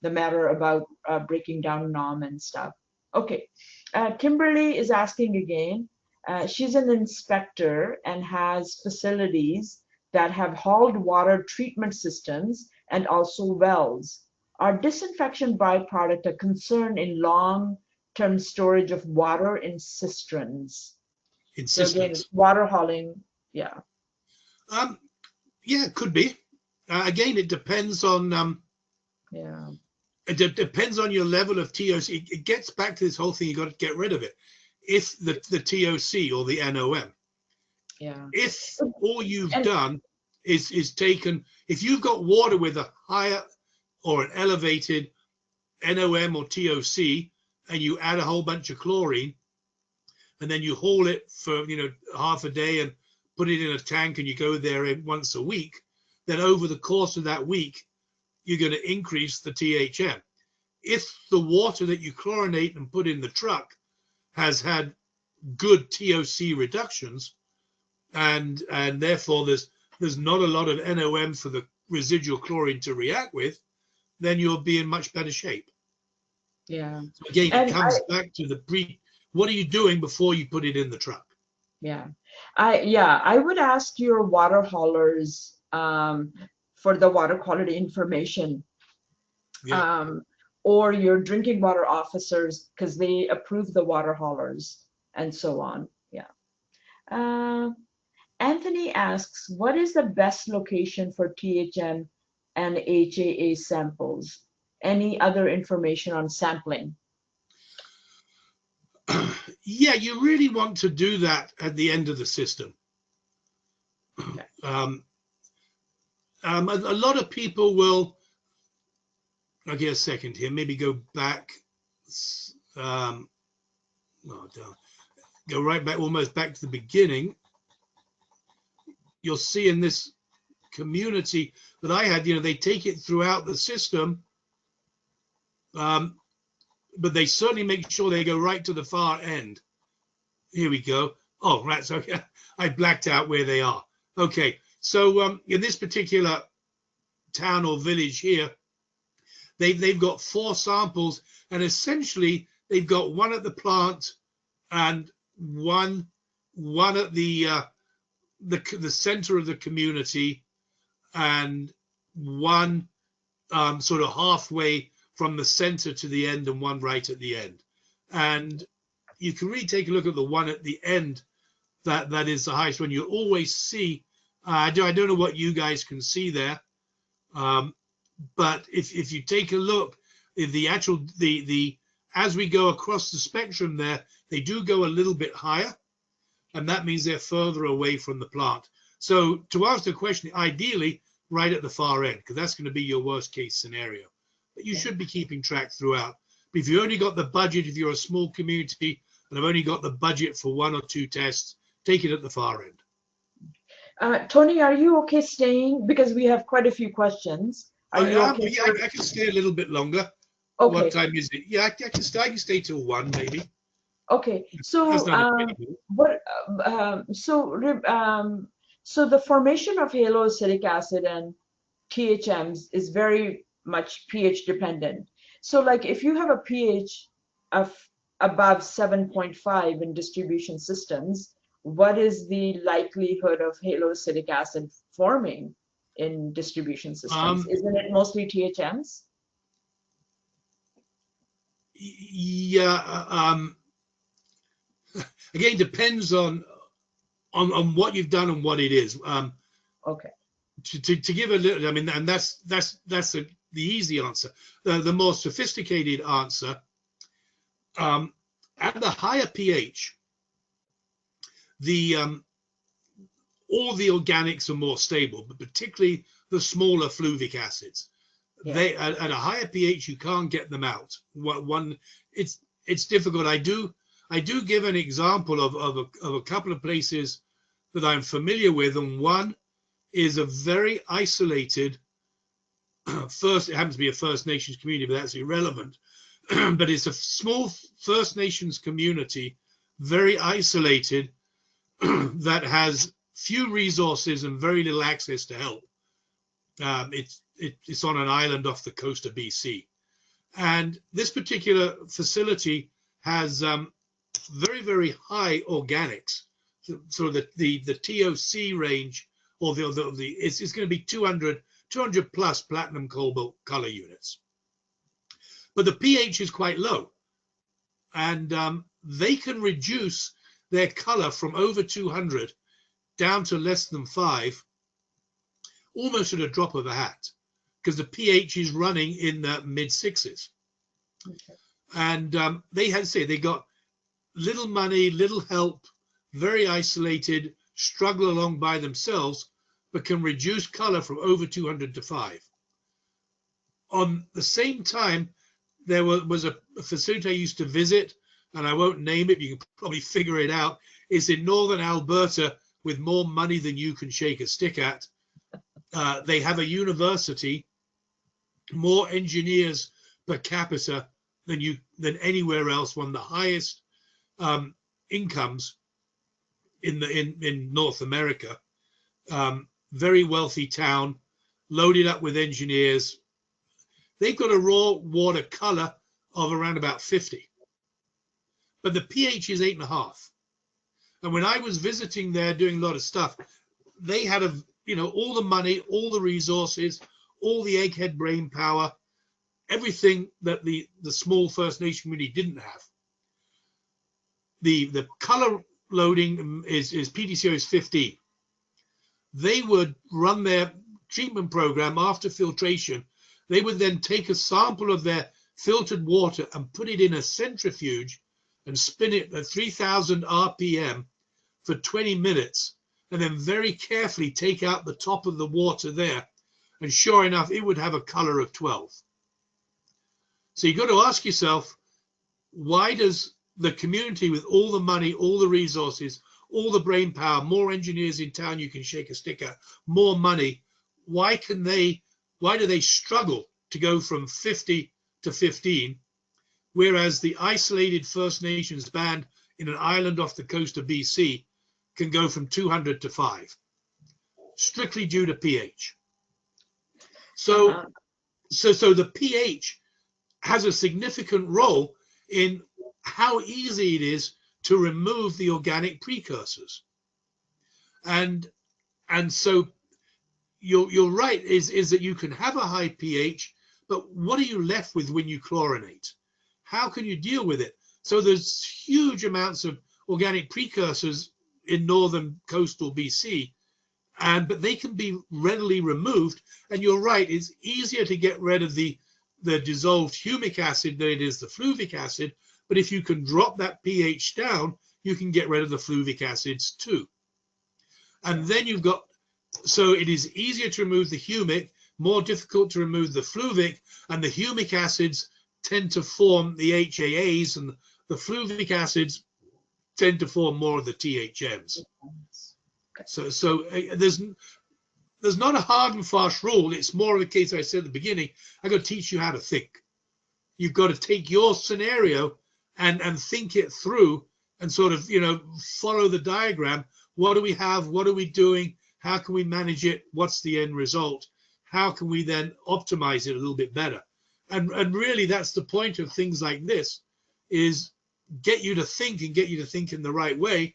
the matter about breaking down NOM and stuff. Okay. Kimberly is asking again. She's an inspector and has facilities that have hauled water treatment systems and also wells. Are disinfection byproduct a concern in long-term storage of water in cisterns? So again, water hauling, yeah. Yeah, it could be. Again, it depends on it depends on your level of TOC. It gets back to this whole thing. You got to get rid of it. If the TOC or the NOM, if all you've done is taken, if you've got water with a higher or an elevated NOM or TOC, and you add a whole bunch of chlorine, and then you haul it for half a day and put it in a tank, and you go there once a week, then over the course of that week, you're going to increase the THM. If the water that you chlorinate and put in the truck has had good TOC reductions, and therefore there's not a lot of NOM for the residual chlorine to react with, then you'll be in much better shape. Yeah. So again, it comes back to what are you doing before you put it in the truck? Yeah. I would ask your water haulers for the water quality information, Yeah. or your drinking water officers, because they approve the water haulers and so on. Yeah. Uh, Anthony asks, what is the best location for THM and HAA samples? Any other information on sampling? Yeah, you really want to do that at the end of the system. Okay. A lot of people will, I'll get a second here, maybe go back, oh, go right back, almost back to the beginning. You'll see in this community that I had, they take it throughout the system, but they certainly make sure they go right to the far end. Here we go. Oh, right. So I blacked out where they are. Okay. So in this particular town or village here, they've got 4 samples, and essentially they've got one at the plant and one at the center of the community, and one sort of halfway from the center to the end, and one right at the end. And you can really take a look at the one at the end that is the highest one. You always see, I don't know what you guys can see there, but if you take a look, if the actual as we go across the spectrum there, they do go a little bit higher, and that means they're further away from the plant. So to answer the question, ideally right at the far end, because that's going to be your worst case scenario. But you should be keeping track throughout. But if you only got the budget, if you're a small community and I've only got the budget for 1 or 2 tests, take it at the far end. Tony, are you okay staying? Because we have quite a few questions. Are you okay? Yeah, I can stay a little bit longer. Okay. What time is it? Yeah, I can stay till 1 maybe. Okay. So That's not a what? So the formation of haloacetic acid and THMs is very much pH dependent. So like if you have a pH of above 7.5 in distribution systems, what is the likelihood of haloacetic acid forming in distribution systems? Isn't it mostly THMs? Yeah. Again, depends on what you've done and what it is. Okay. To give a little, I mean, and that's the easy answer. The more sophisticated answer, at the higher pH, all the organics are more stable, but particularly the smaller fluvic acids. Yeah. They at a higher pH, you can't get them out. It's difficult. I do give an example of a couple of places that I'm familiar with, and one is a very isolated it happens to be a First Nations community, but that's irrelevant. But it's a small First Nations community, very isolated, that has few resources and very little access to help. It's on an island off the coast of BC. And this particular facility has very, very high organics. So the TOC range, or it's going to be 200 plus platinum cobalt color units. But the pH is quite low, and they can reduce their color from over 200 down to less than 5, almost at a drop of a hat, because the pH is running in the mid 6s. Okay. And they got little money, little help, very isolated, struggle along by themselves, but can reduce color from over 200 to 5. On the same time, there was a facility I used to visit, and I won't name it, you can probably figure it out. It's in northern Alberta with more money than you can shake a stick at. They have a university, more engineers per capita than anywhere else, one of the highest incomes in North America. Very wealthy town, loaded up with engineers. They've got a raw water color of around about 50. but the pH is 8.5. And when I was visiting there doing a lot of stuff, they had all the money, all the resources, all the egghead brain power, everything that the small First Nation community didn't have. The color loading is PDCO is 15. They would run their treatment program after filtration. They would then take a sample of their filtered water and put it in a centrifuge and spin it at 3000 RPM for 20 minutes, and then very carefully take out the top of the water there. And sure enough, it would have a color of 12. So you've got to ask yourself, why does the community with all the money, all the resources, all the brain power, more engineers in town you can shake a stick at, more money, why do they struggle to go from 50 to 15, whereas the isolated First Nations band in an island off the coast of BC can go from 200 to 5, strictly due to pH. So the pH has a significant role in how easy it is to remove the organic precursors. And so you're right, is that you can have a high pH, but what are you left with when you chlorinate? How can you deal with it? So there's huge amounts of organic precursors in northern coastal BC, but they can be readily removed. And you're right, it's easier to get rid of the dissolved humic acid than it is the fluvic acid. But if you can drop that pH down, you can get rid of the fluvic acids too. And then so it is easier to remove the humic, more difficult to remove the fluvic, and the humic acids tend to form the HAAs, and the fluvic acids tend to form more of the THMs. So there's not a hard and fast rule. It's more of a case, I said at the beginning, I got to teach you how to think. You've got to take your scenario and think it through and sort of, follow the diagram. What do we have? What are we doing? How can we manage it? What's the end result? How can we then optimize it a little bit better? And really, that's the point of things like this, is get you to think and get you to think in the right way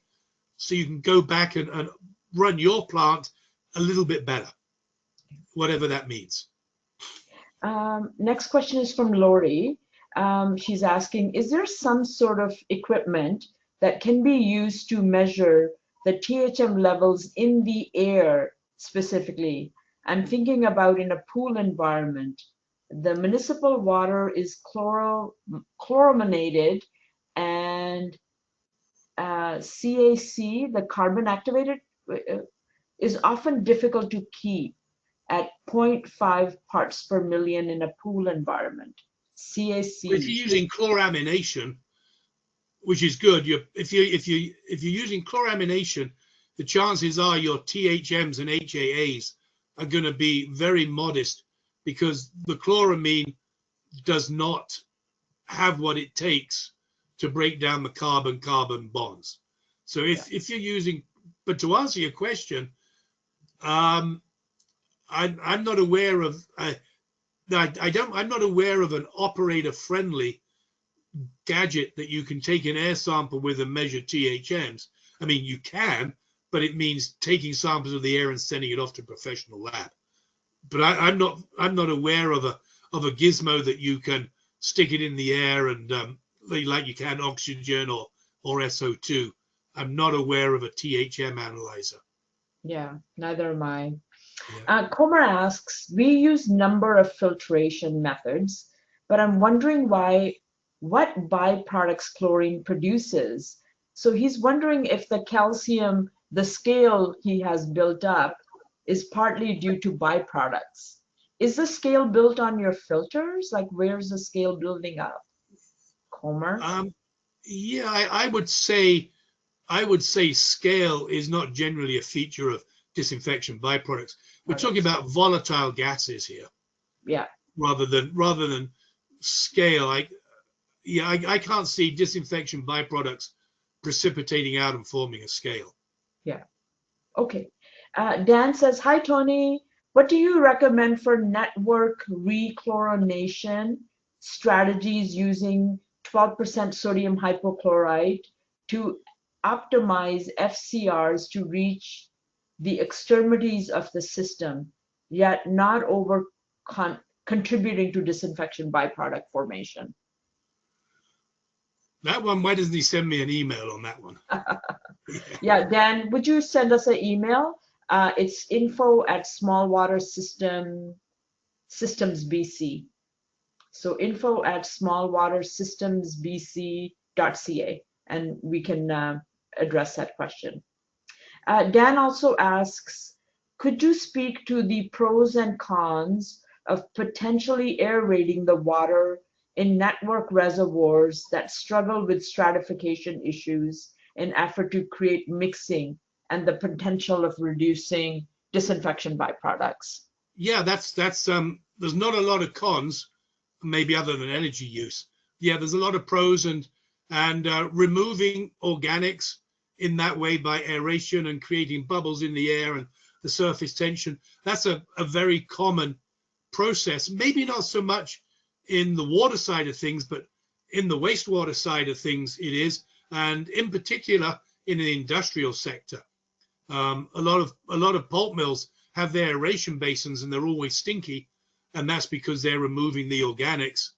so you can go back and run your plant a little bit better, whatever that means. Next question is from Lori. She's asking, is there some sort of equipment that can be used to measure the THM levels in the air specifically? I'm thinking about in a pool environment. The municipal water is chlorominated, and CAC, the carbon activated, is often difficult to keep at 0.5 parts per million in a pool environment. CAC. If you're using chloramination, which is good, if you're using chloramination, the chances are your THMs and HAAs are going to be very modest, because the chloramine does not have what it takes to break down the carbon-carbon bonds. So if you're using, but to answer your question, I'm not aware of I'm not aware of an operator-friendly gadget that you can take an air sample with and measure THMs. I mean, you can, but it means taking samples of the air and sending it off to a professional lab. But I'm not aware of a gizmo that you can stick it in the air and like you can oxygen or SO2. I'm not aware of a THM analyzer. Yeah, neither am I. Yeah. Comer asks, we use number of filtration methods, but I'm wondering what byproducts chlorine produces. So he's wondering if the calcium, the scale he has built up, is partly due to byproducts. Is the scale built on your filters? Like, where's the scale building up? Comer? Yeah, I would say scale is not generally a feature of disinfection byproducts. We're talking about volatile gases here. Yeah. Rather than scale. I can't see disinfection byproducts precipitating out and forming a scale. Yeah. Okay. Dan says, hi, Tony. What do you recommend for network rechlorination strategies using 12% sodium hypochlorite to optimize FCRs to reach the extremities of the system, yet not over contributing to disinfection byproduct formation. That one, why doesn't he send me an email on that one? Yeah, Dan, would you send us an email? It's info@smallwatersystemsbc. So info@smallwatersystemsbc.ca, and we can address that question. Dan also asks, could you speak to the pros and cons of potentially aerating the water in network reservoirs that struggle with stratification issues in effort to create mixing and the potential of reducing disinfection byproducts? Yeah, that's there's not a lot of cons, maybe other than energy use. Yeah, there's a lot of pros, and removing organics in that way by aeration and creating bubbles in the air and the surface tension, that's a very common process. Maybe not so much in the water side of things, but in the wastewater side of things it is, and in particular in the industrial sector. A lot of pulp mills have their aeration basins and they're always stinky, and that's because they're removing the organics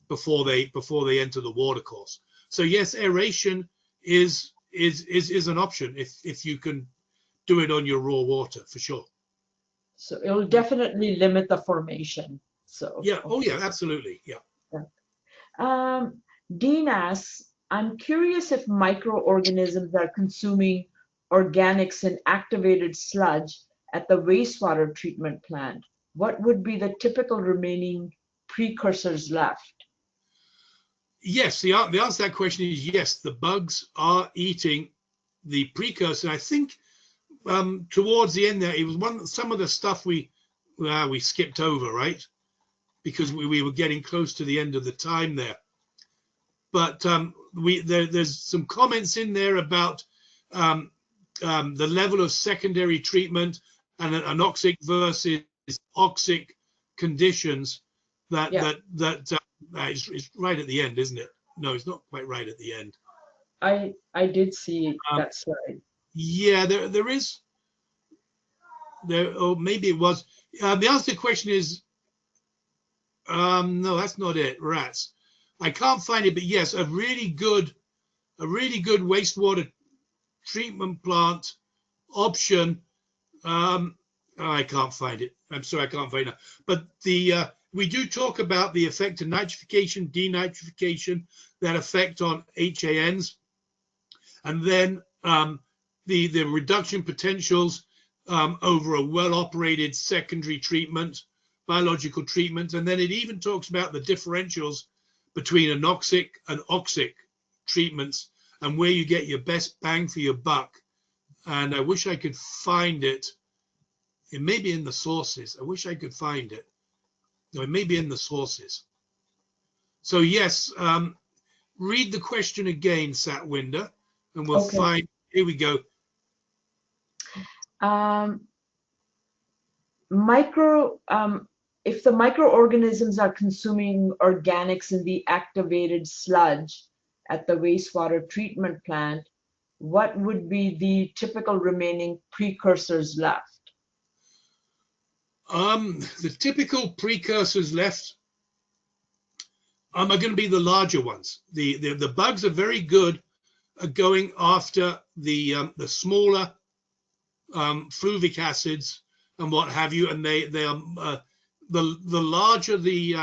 before they enter the water course. So yes, aeration is an option if you can do it on your raw water, for sure. So it'll definitely limit the formation. So yeah, oh yeah, absolutely, yeah. Dean asks, I'm curious if microorganisms are consuming organics in activated sludge at the wastewater treatment plant. What would be the typical remaining precursors left? Yes, the answer to that question is yes. The bugs are eating the precursor. I think towards the end there, it was some of the stuff we skipped over, right? Because we were getting close to the end of the time there. But there's some comments in there about the level of secondary treatment and anoxic versus oxic conditions that is right at the end, isn't it? No, it's not quite right at the end. I did see that slide. Yeah, there is. Or maybe it was. The answer to the question is no, that's not it. Rats. I can't find it, but yes, a really good wastewater treatment plant option. I can't find it. I'm sorry, I can't find it. But we do talk about the effect of nitrification, denitrification, that effect on HANs, and then the reduction potentials over a well-operated secondary treatment, biological treatment, and then it even talks about the differentials between anoxic and oxic treatments and where you get your best bang for your buck. And I wish I could find it. It may be in the sources. I wish I could find it. No, it may be in the sources. So yes, read the question again, Satwinder, and we'll find. Here we go. If the microorganisms are consuming organics in the activated sludge at the wastewater treatment plant, what would be the typical remaining precursors left? The typical precursors left are going to be the larger ones. The bugs are very good at going after the smaller fluvic acids and what have you, and they are the larger the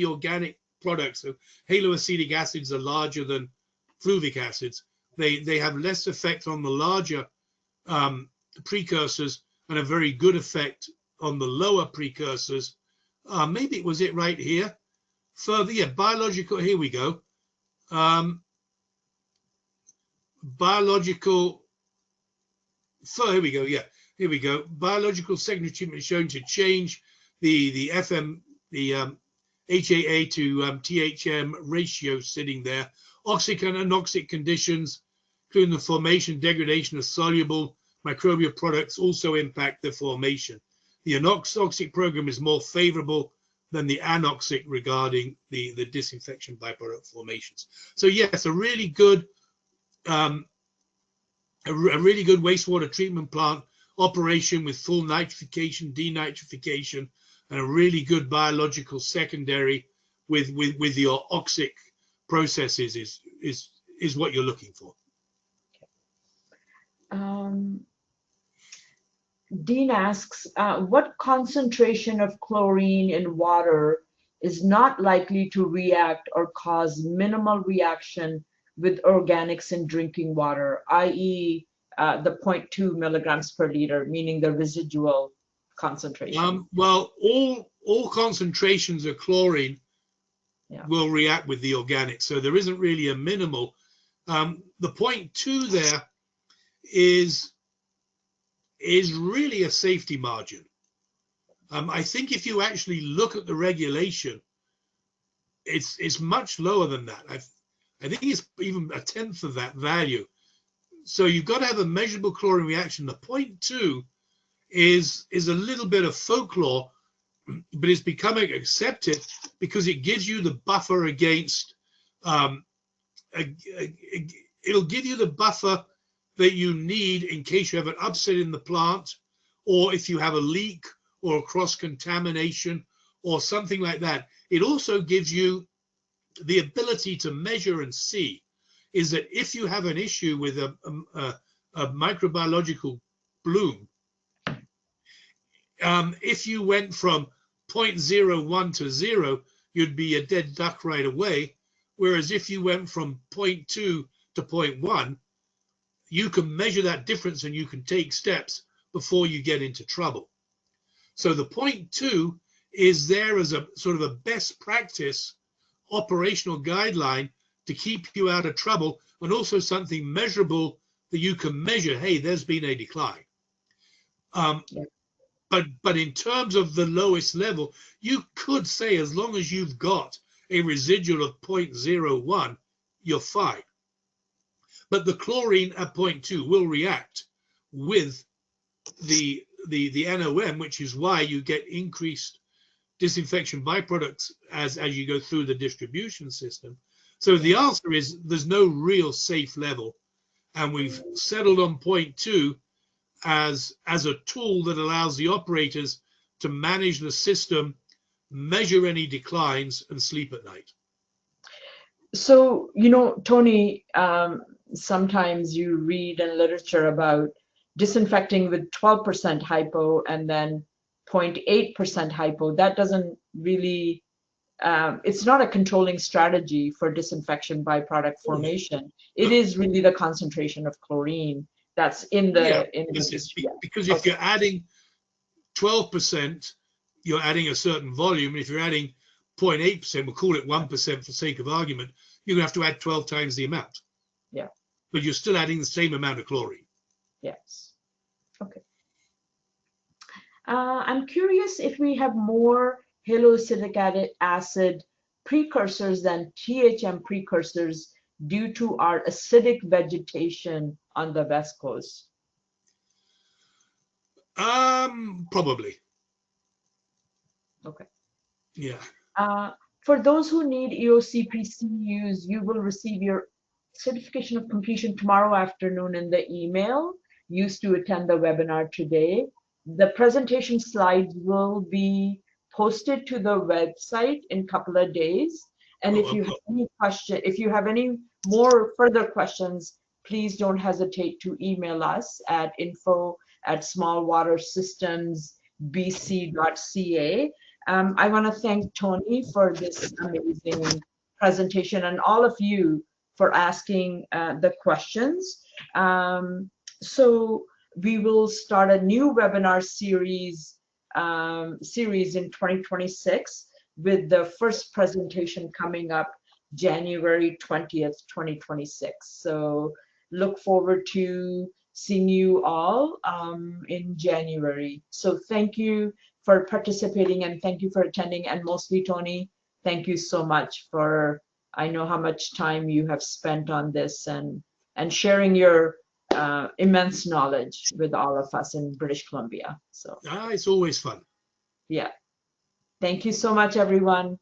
organic products. So haloacetic acids are larger than fluvic acids. They have less effect on the larger precursors and a very good effect on the lower precursors. Maybe it was it right here. Further, yeah, biological. Here we go. Biological. Here we go. Yeah, here we go. Biological secondary treatment is shown to change the FM, the HAA to THM ratio sitting there. Oxic and anoxic conditions, including the formation, degradation of soluble microbial products, also impact the formation. The anoxic program is more favorable than the anoxic regarding the disinfection byproduct formations. So yes, a really good wastewater treatment plant operation with full nitrification, denitrification, and a really good biological secondary with your oxic processes is what you're looking for. Dean asks, what concentration of chlorine in water is not likely to react or cause minimal reaction with organics in drinking water, i.e. The 0.2 milligrams per liter, meaning the residual concentration? Well, all concentrations of chlorine will react with the organics, so there isn't really a minimal. The 0.2 there is really a safety margin. I think if you actually look at the regulation, it's much lower than that. I think it's even a tenth of that value. So you've got to have a measurable chlorine reaction. The 0.2 is a little bit of folklore, but it's becoming accepted because it gives you the buffer against, it'll give you the buffer that you need in case you have an upset in the plant, or if you have a leak or a cross-contamination or something like that. It also gives you the ability to measure and see is that if you have an issue with a microbiological bloom, if you went from 0.01 to 0, you'd be a dead duck right away. Whereas if you went from 0.2 to 0.1, you can measure that difference and you can take steps before you get into trouble. So the 0.2 is there as a sort of a best practice operational guideline to keep you out of trouble, and also something measurable that you can measure. Hey, there's been a decline. But in terms of the lowest level, you could say as long as you've got a residual of 0.01, you're fine. But the chlorine at 0.2 will react with the NOM, which is why you get increased disinfection byproducts as you go through the distribution system. So the answer is there's no real safe level, and we've settled on 0.2 as a tool that allows the operators to manage the system, measure any declines, and sleep at night. So, Tony, sometimes you read in literature about disinfecting with 12% hypo and then 0.8% hypo. That doesn't really, it's not a controlling strategy for disinfection byproduct formation. It is really the concentration of chlorine that's in the because if you're adding 12%, you're adding a certain volume. If you're adding 0.8%, we'll call it 1% for sake of argument, you're gonna have to add 12 times the amount. Yeah. But you're still adding the same amount of chlorine. Yes. Okay. I'm curious if we have more haloacetic acid precursors than THM precursors due to our acidic vegetation on the West Coast. Probably. Okay. Yeah. For those who need EOCPCUs, you will receive your certification of completion tomorrow afternoon in the email used to attend the webinar today. The presentation slides will be posted to the website in a couple of days. And if you have any question, if you have any more further questions, please don't hesitate to email us at info@smallwatersystemsbc.ca. I want to thank Tony for this amazing presentation and all of you for asking the questions. So we will start a new webinar series in 2026 with the first presentation coming up January 20th, 2026. So look forward to seeing you all in January. So thank you for participating and thank you for attending, and mostly Tony, thank you so much for, I know how much time you have spent on this and sharing your immense knowledge with all of us in British Columbia. So It's always fun. yeah. Thank you so much, everyone.